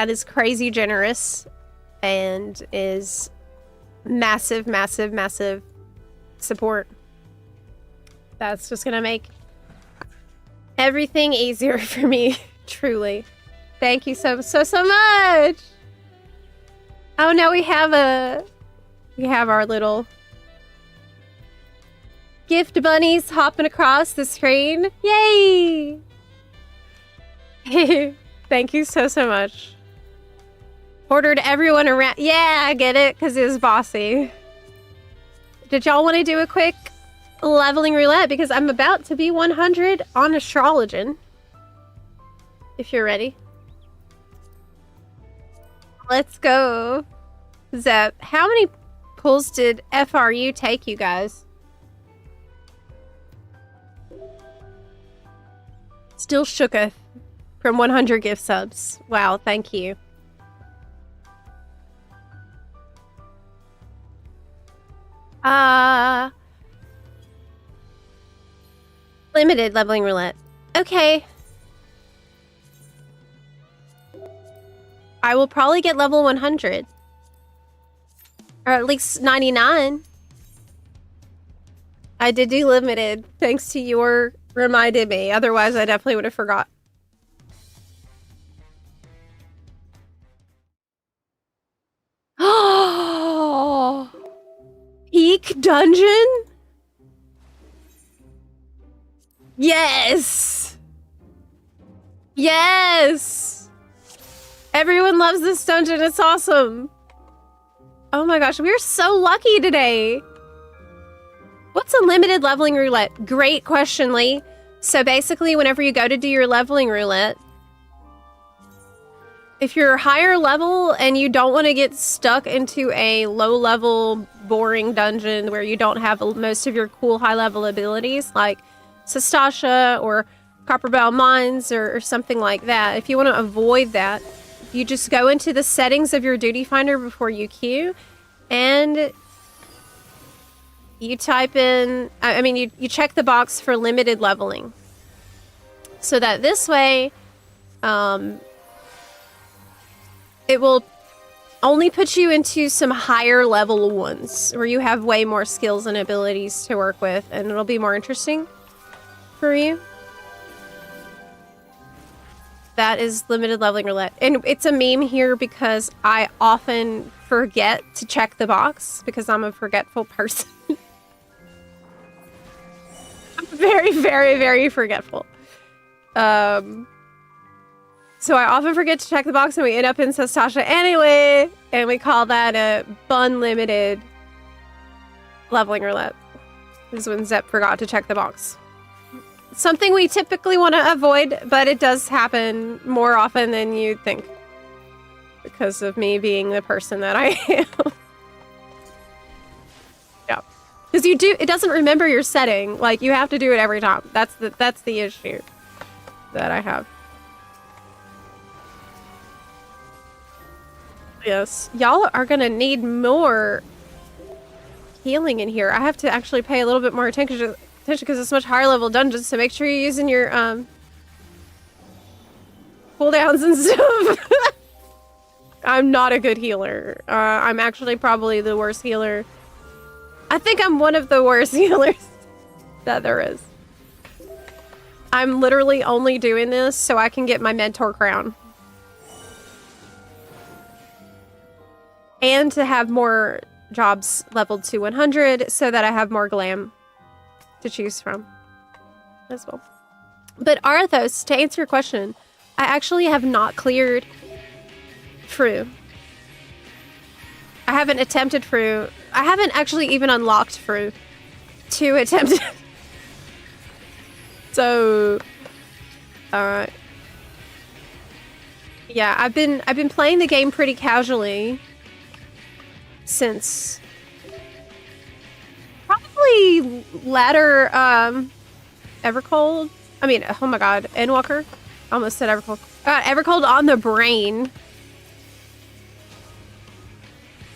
is crazy generous and is massive support. That's just gonna make everything easier for me, truly. Thank you so much. Oh, now we have our little gift bunnies hopping across the screen. Yay! Thank you so much. Ordered everyone around. Yeah, I get it, because it was bossy. Did y'all want to do a quick leveling roulette? Because I'm about to be 100 on Astrologian. If you're ready. Let's go. Zep, how many pulls did FRU take, you guys? Still shooketh from 100 gift subs. Wow, thank you. Limited leveling roulette. Okay. I will probably get level 100. Or at least 99. I did do limited, thanks to your reminded me. Otherwise, I definitely would have forgot. Oh! Peak dungeon? Yes! Yes! Everyone loves this dungeon. It's awesome. Oh my gosh, we're so lucky today. What's a limited leveling roulette? Great question, Lee. So basically, whenever you go to do your leveling roulette, if you're higher level and you don't want to get stuck into a low-level, boring dungeon where you don't have most of your cool high-level abilities, like Sastasha or Copperbell Mines or something like that, if you want to avoid that, you just go into the settings of your duty finder before you queue, and you type in, you check the box for limited leveling. So that this way, it will only put you into some higher level ones where you have way more skills and abilities to work with, and it'll be more interesting for you. That is limited leveling roulette. And it's a meme here because I often forget to check the box because I'm a forgetful person. I'm very, very, very forgetful. So I often forget to check the box and we end up in Sastasha anyway, and we call that a bun limited leveling roulette. This is when Zep forgot to check the box. Something we typically want to avoid, but it does happen more often than you'd think. Because of me being the person that I am. Yeah. Because it doesn't remember your setting. Like, you have to do it every time. That's the issue that I have. Yes. Y'all are gonna need more healing in here. I have to actually pay a little bit more attention because it's much higher level dungeons, so make sure you're using your cooldowns and stuff. I'm not a good healer. I'm actually probably the worst healer. I think I'm one of the worst healers that there is. I'm literally only doing this so I can get my mentor crown. And to have more jobs leveled to 100 so that I have more glam to choose from as well. But Arthos, to answer your question, I actually have not cleared Fru. I haven't attempted Fru. I haven't actually even unlocked Fru to attempt it. So, yeah, I've been playing the game pretty casually since probably latter Evercold. I mean, oh my god, Endwalker. Almost said Evercold. Evercold on the brain.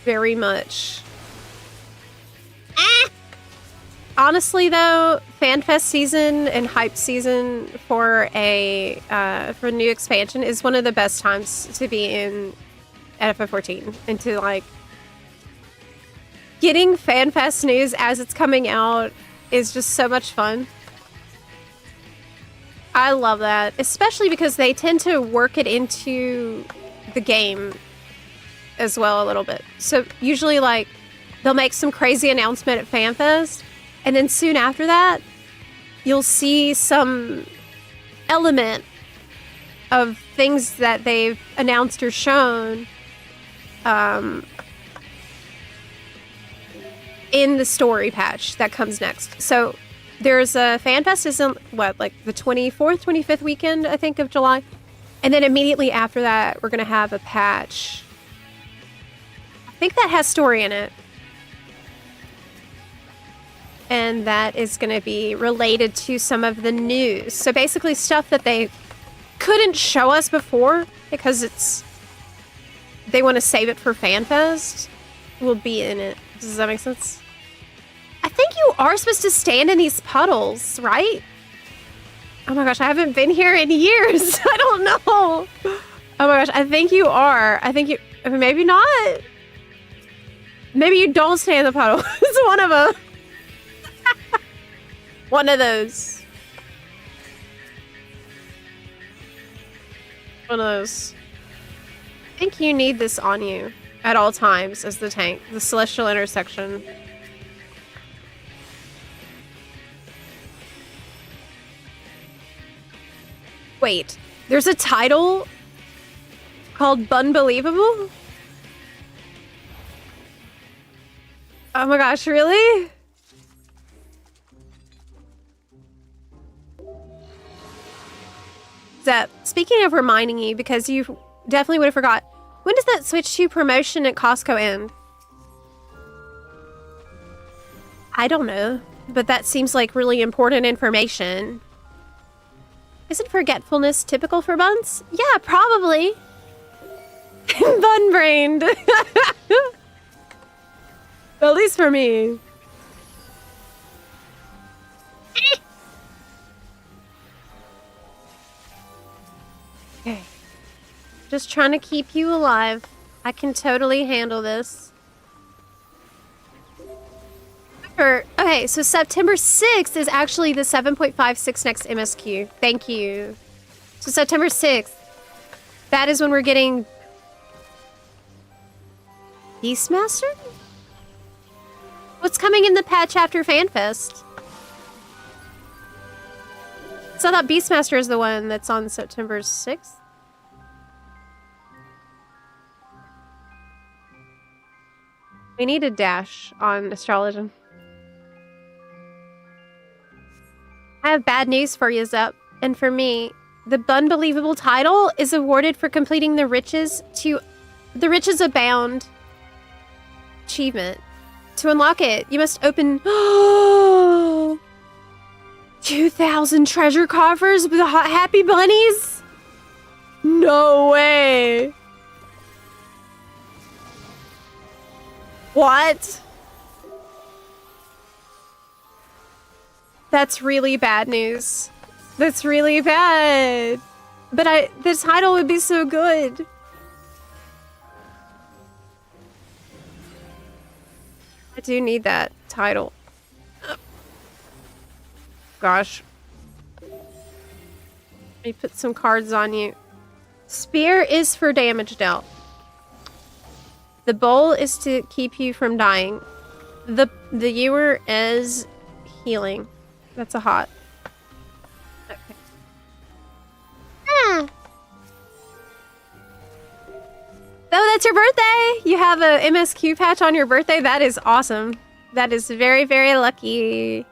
Very much. Honestly, though, FanFest season and hype season for for new expansion is one of the best times to be in FF14 and to like getting FanFest news as it's coming out is just so much fun. I love that, especially because they tend to work it into the game as well a little bit. So usually, like, they'll make some crazy announcement at FanFest, and then soon after that, you'll see some element of things that they've announced or shown in the story patch that comes next. So there's a FanFest is in, what, like the 24th, 25th weekend, I think, of July. And then immediately after that, we're going to have a patch. I think that has story in it. And that is going to be related to some of the news. So basically stuff that they couldn't show us before because they want to save it for FanFest will be in it. Does that make sense? I think you are supposed to stand in these puddles, right? Oh my gosh, I haven't been here in years. I don't know. Oh my gosh, I think you are. I think you... Maybe not. Maybe you don't stay in the puddle. It's one of them. One of those. One of those. I think you need this on you at all times as the tank. The Celestial Intersection. Wait, there's a title called Bunbelievable? Oh my gosh, really? Zep, speaking of reminding you, because you definitely would have forgot, when does that switch to promotion at Costco end? I don't know, but that seems like really important information. Isn't forgetfulness typical for buns? Yeah, probably. Bun-brained. At least for me. Okay. Just trying to keep you alive. I can totally handle this. Okay, so September 6th is actually the 7.56 next MSQ. Thank you. So September 6th. That is when we're getting Beastmaster? What's coming in the Pad Chapter FanFest? So I thought Beastmaster is the one that's on September 6th. We need a dash on Astrology. I have bad news for you, Zup. And for me, the Bunbelievable title is awarded for completing the Riches Abound achievement. To unlock it, you must open 2,000 treasure coffers with happy bunnies? No way. What? That's really bad news. That's really bad. But the title would be so good. I do need that title. Gosh. Let me put some cards on you. Spear is for damage dealt. The bowl is to keep you from dying. The ewer is healing. That's a hot. Okay. Ah. Oh, that's your birthday! You have a MSQ patch on your birthday? That is awesome. That is very, very lucky.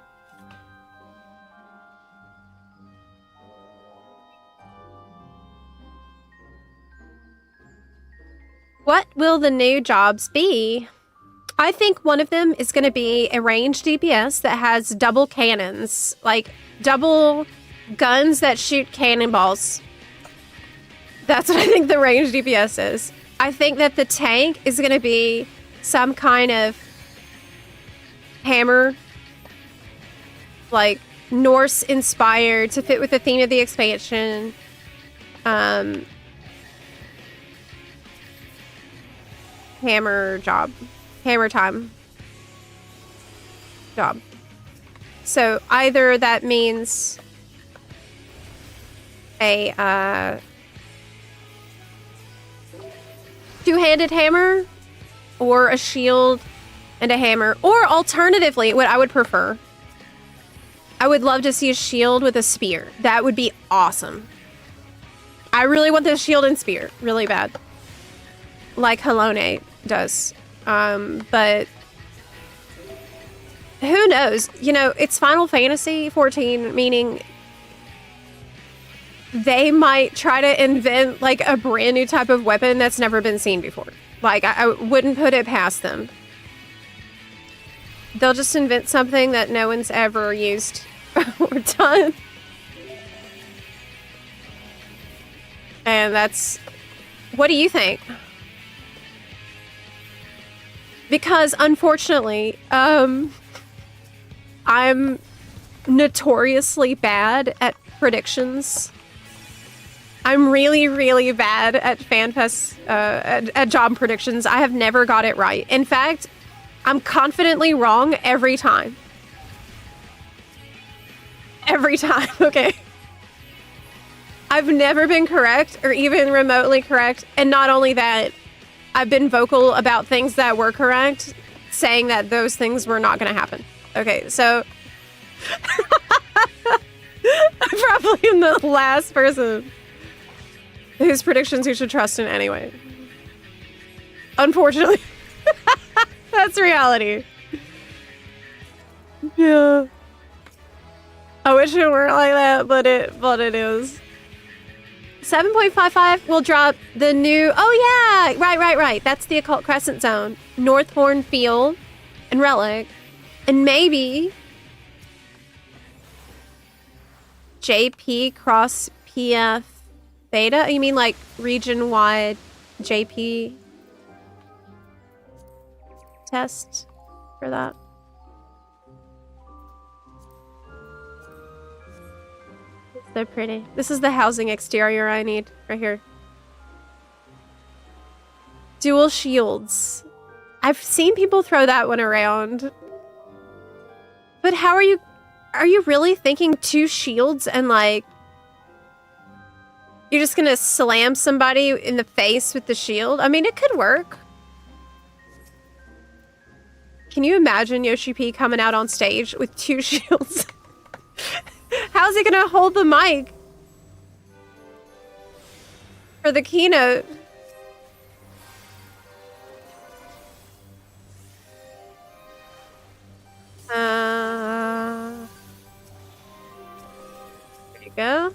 What will the new jobs be? I think one of them is going to be a ranged DPS that has double cannons. Like, double guns that shoot cannonballs. That's what I think the ranged DPS is. I think that the tank is going to be some kind of hammer. Like, Norse-inspired to fit with the theme of the expansion. Hammer job. Hammer time. Job. So either that means a two-handed hammer or a shield and a hammer, or alternatively, what I would prefer, I would love to see a shield with a spear. That would be awesome. I really want the shield and spear really bad, like Halone does. But who knows? You know, it's Final Fantasy 14, meaning they might try to invent like a brand new type of weapon that's never been seen before. Like, I wouldn't put it past them. They'll just invent something that no one's ever used or done. And that's... What do you think? Because, unfortunately, I'm notoriously bad at predictions. I'm really, really bad at FanFest, at job predictions. I have never got it right. In fact, I'm confidently wrong every time. Every time, okay? I've never been correct or even remotely correct. And not only that, I've been vocal about things that were correct, saying that those things were not going to happen. Okay, so I probably am the last person whose predictions you should trust in anyway. Unfortunately. That's reality. Yeah. I wish it weren't like that, but it is. 7.55 will drop the new... Oh, yeah! Right. That's the Occult Crescent Zone. Northhorn Field and Relic. And maybe... JP cross PF Beta? You mean like region-wide JP test for that? So pretty. This is the housing exterior I need right here. Dual shields. I've seen people throw that one around. But how are you really thinking 2 shields and like you're just gonna slam somebody in the face with the shield? I mean, it could work. Can you imagine Yoshi P coming out on stage with 2 shields? How's he gonna hold the mic for the keynote? There you go.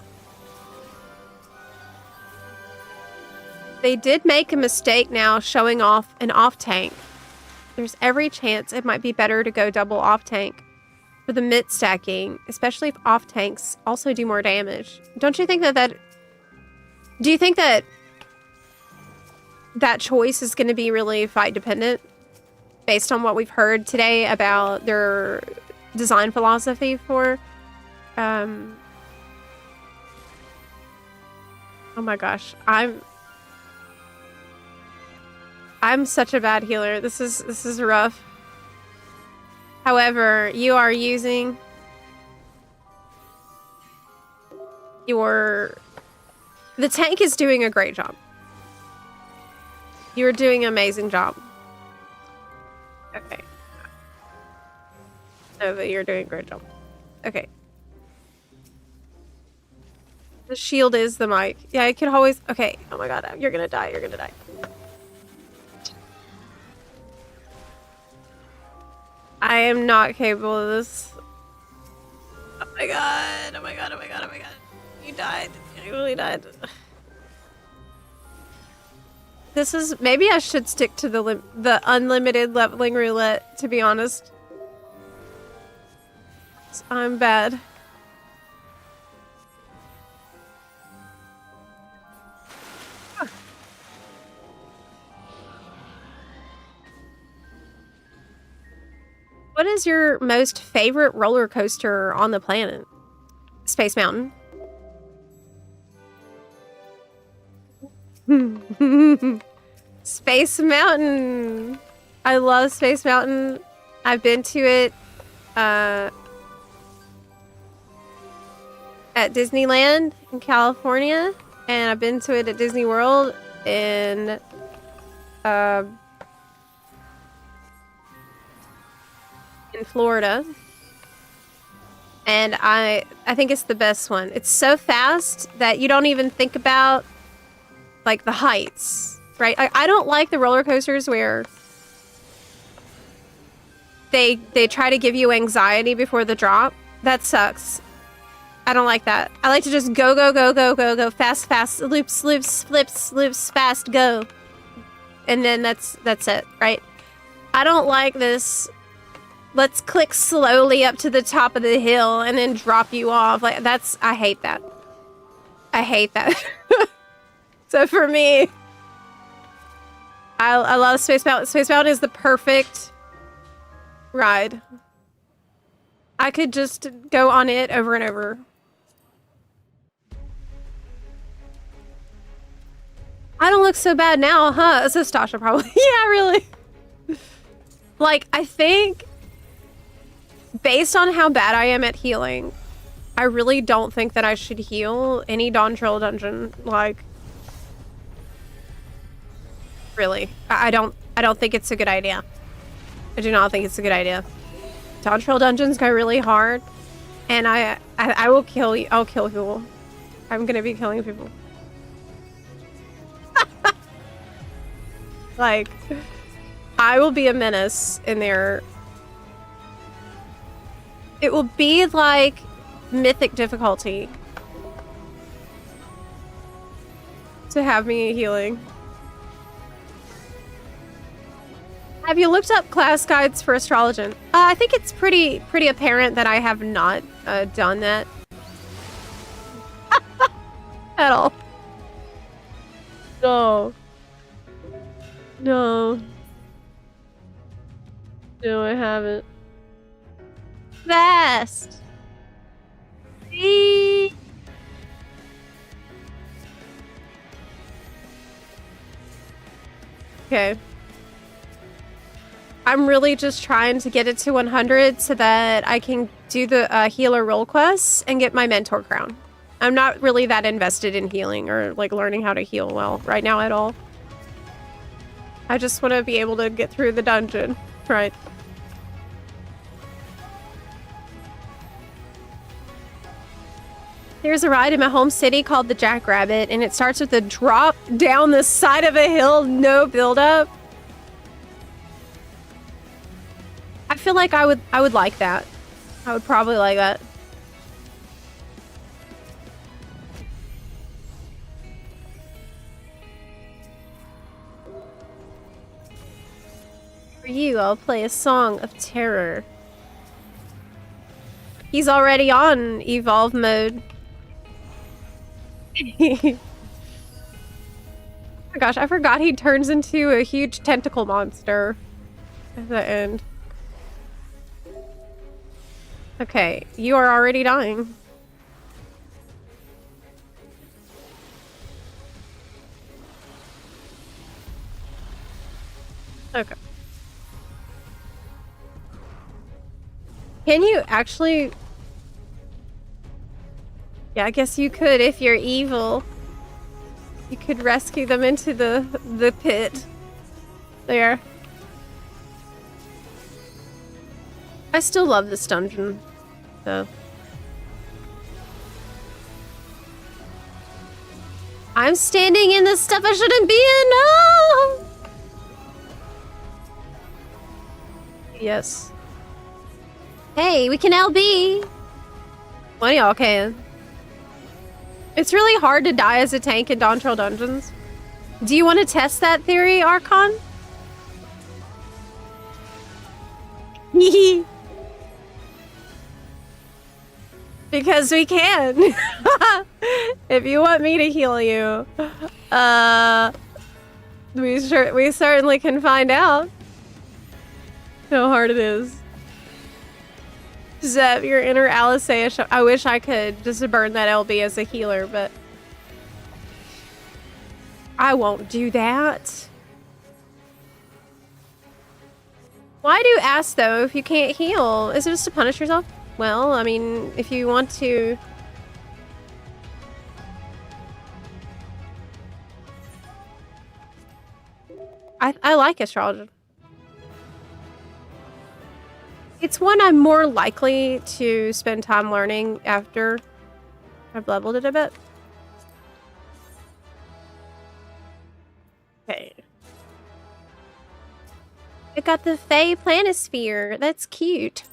They did make a mistake now showing off an off tank. There's every chance it might be better to go double off tank for the mid stacking, especially if off tanks also do more damage. Don't you think that do you think that that choice is going to be really fight dependent based on what we've heard today about their design philosophy for oh my gosh, I'm such a bad healer. This is rough. However, you are using the tank is doing a great job. You're doing an amazing job. Okay. Nova, you're doing a great job. Okay. The shield is the mic. Yeah, I could always... Okay. Oh my god, you're gonna die. You're gonna die. I am not capable of this. Oh my god. Oh my god. Oh my god. Oh my god. You died. You really died. This is... Maybe I should stick to the unlimited leveling roulette, to be honest. I'm bad. What is your most favorite roller coaster on the planet? Space Mountain. Space Mountain. I love Space Mountain. I've been to it at Disneyland in California, and I've been to it at Disney World in Florida, and I think it's the best one. It's so fast that you don't even think about like the heights, right? I don't like the roller coasters where they try to give you anxiety before the drop. That sucks. I don't like that. I like to just go fast, loops, flips, fast, go, and then that's it, right? I don't like this. Let's click slowly up to the top of the hill and then drop you off. Like I hate that. I hate that. So for me, I love Space Mountain. Space Mountain is the perfect ride. I could just go on it over and over. I don't look so bad now, huh? Says Stasha probably. Yeah, really. Like, I think based on how bad I am at healing, I really don't think that I should heal any Dawntrail dungeon. Like, really, I don't think it's a good idea. I do not think it's a good idea. Dawntrail dungeons go really hard, and I will kill you. I'll kill people. I'm gonna be killing people. Like, I will be a menace in there. It will be like mythic difficulty. to have me healing. Have you looked up class guides for Astrologian? I think it's pretty apparent that I have not done that. At all. No. No. No, I haven't. Fast! See? Okay. I'm really just trying to get it to 100 so that I can do the healer role quests and get my mentor crown. I'm not really that invested in healing or like learning how to heal well right now at all. I just want to be able to get through the dungeon, right? There's a ride in my home city called the Jackrabbit, and it starts with a drop down the side of a hill, no build-up. I feel like I would like that. I would probably like that. For you, I'll play a song of terror. He's already on evolve mode. Oh my gosh, I forgot he turns into a huge tentacle monster at the end. Okay, you are already dying. Okay. Can you actually... Yeah, I guess you could if you're evil. You could rescue them into the pit. There. I still love this dungeon, though. I'm standing in the stuff I shouldn't be in. No! Yes. Hey, we can LB. One of y'all can. It's really hard to die as a tank in Dawntrail dungeons. Do you want to test that theory, Archon? Because we can. If you want me to heal you, we certainly can find out how hard it is. Zeb, your inner Alice. I wish I could just burn that LB as a healer, but I won't do that. Why do ask though if you can't heal? Is it just to punish yourself? Well, I mean, if you want to... I like astrology. It's one I'm more likely to spend time learning after I've leveled it a bit. Okay. I got the Fey Planisphere. That's cute.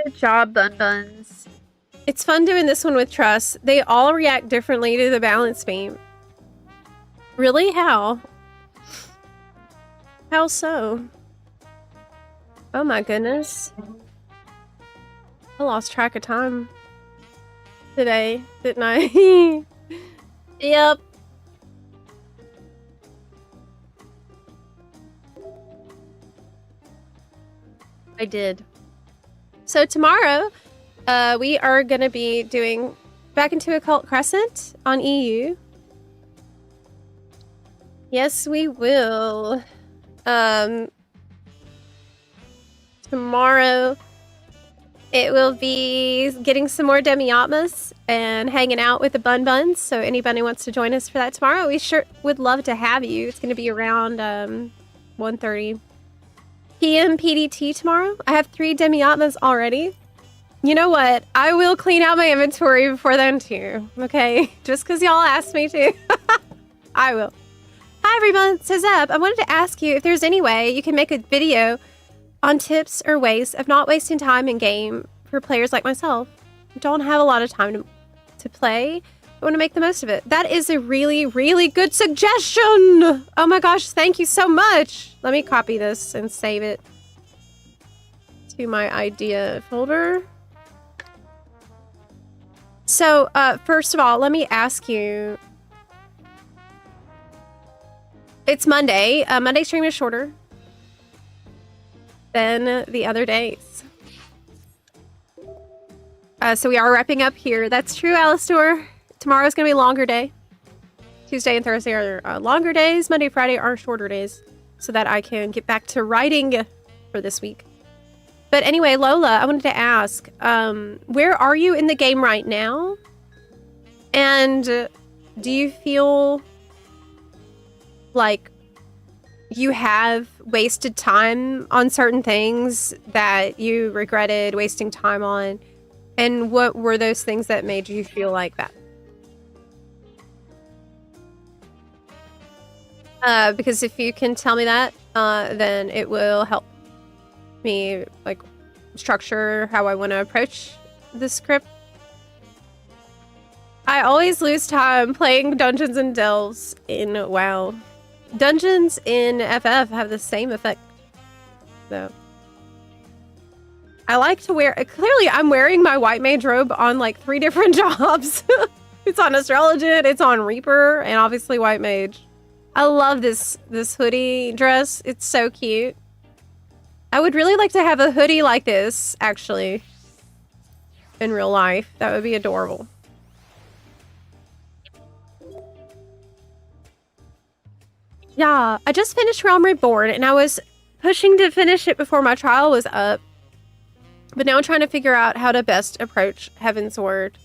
Good job, bunbuns. It's fun doing this one with Trust. They all react differently to the balance beam. Really? How? How so? Oh my goodness. I lost track of time today, didn't I? Yep. I did. So tomorrow, we are going to be doing back into Occult Crescent on EU. Yes, we will. Tomorrow, it will be getting some more Demi-Atmas and hanging out with the bunbuns. So anybody wants to join us for that tomorrow, we sure would love to have you. It's going to be around 1:30 p.m. PDT tomorrow. I have 3 Demi-Atmas already. You know what? I will clean out my inventory before then too. Okay? Just because y'all asked me to. I will. Hi, Hi everyone, so Zeb, I wanted to ask you if there's any way you can make a video on tips or ways of not wasting time in game for players like myself who don't have a lot of time to play. I want to make the most of it. That is a really, really good suggestion. Oh my gosh, thank you so much. Let me copy this and save it to my idea folder. So, first of all, let me ask you. It's Monday. Monday stream is shorter than the other days. So we are wrapping up here. That's true, Alistor. Tomorrow's going to be a longer day. Tuesday and Thursday are longer days. Monday, Friday are shorter days. So that I can get back to writing for this week. But anyway, Lola, I wanted to ask, where are you in the game right now? And do you feel like you have wasted time on certain things that you regretted wasting time on? And what were those things that made you feel like that? Because if you can tell me that, then it will help me like structure how I want to approach the script. I always lose time playing Dungeons and Delves in WoW. Dungeons in FF have the same effect, though. I like to wear... Clearly, I'm wearing my white mage robe on, like, 3 different jobs. It's on Astrologist, it's on Reaper, and obviously white mage. I love this hoodie dress. It's so cute. I would really like to have a hoodie like this, actually, in real life. That would be adorable. Yeah, I just finished Realm Reborn, and I was pushing to finish it before my trial was up. But now I'm trying to figure out how to best approach Heaven's Word.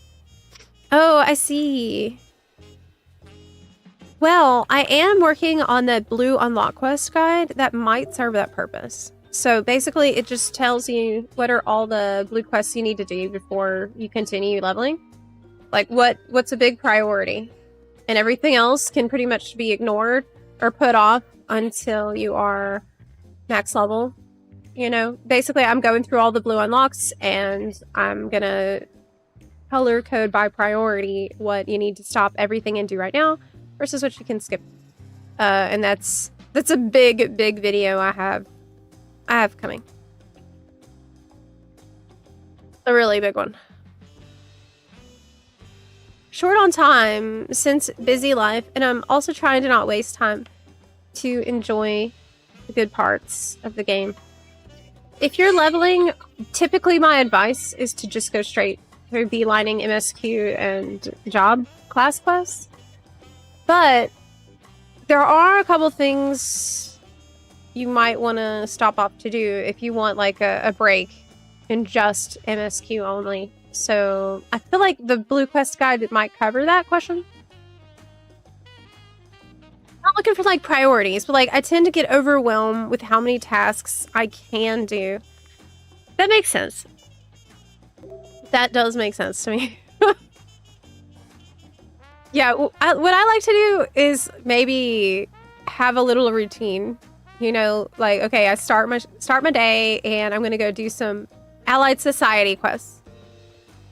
Oh, I see. Well, I am working on the blue unlock quest guide that might serve that purpose. So basically, it just tells you what are all the blue quests you need to do before you continue leveling. Like, what's a big priority? And everything else can pretty much be ignored or put off until you are max level. You know, basically I'm going through all the blue unlocks and I'm gonna color code by priority what you need to stop everything and do right now versus what you can skip. And that's a big video I have coming. A really big one. Short on time since busy life, and I'm also trying to not waste time to enjoy the good parts of the game. If you're leveling, typically my advice is to just go straight through beelining MSQ and job class quests. But there are a couple things you might want to stop off to do if you want like a break in just MSQ only. So I feel like the blue quest guide might cover that question. Not looking for like priorities, but like I tend to get overwhelmed with how many tasks I can do. That makes sense. That does make sense to me. Yeah, what I like to do is maybe have a little routine. You know, like okay, I start my day and I'm gonna go do some Allied Society quests.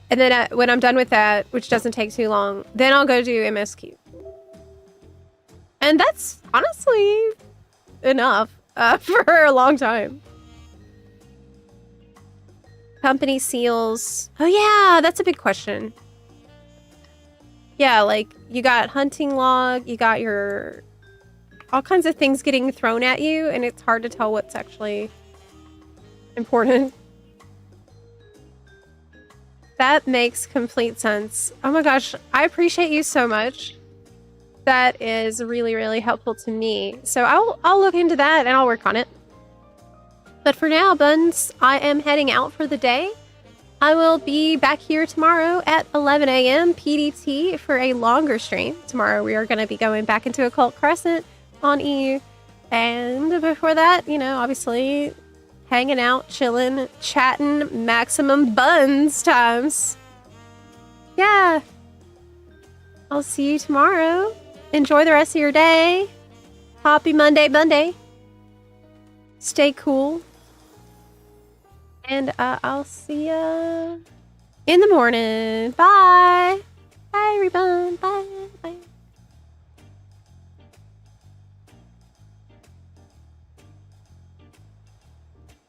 And then when I'm done with that, which doesn't take too long, then I'll go do MSQ. And that's honestly enough for a long time. Company seals. Oh yeah, that's a big question. Yeah, like you got hunting log, you got your all kinds of things getting thrown at you, and it's hard to tell what's actually important. That makes complete sense. Oh my gosh, I appreciate you so much. That is really, really helpful to me. So I'll look into that and I'll work on it. But for now, Buns, I am heading out for the day. I will be back here tomorrow at 11 a.m. PDT for a longer stream. Tomorrow we are going to be going back into Occult Crescent on EU. And before that, you know, obviously hanging out, chilling, chatting, maximum buns times. Yeah. I'll see you tomorrow. Enjoy the rest of your day. Happy Monday, Bunday. Stay cool. And I'll see ya in the morning. Bye. Bye, everyone. Bye. Bye.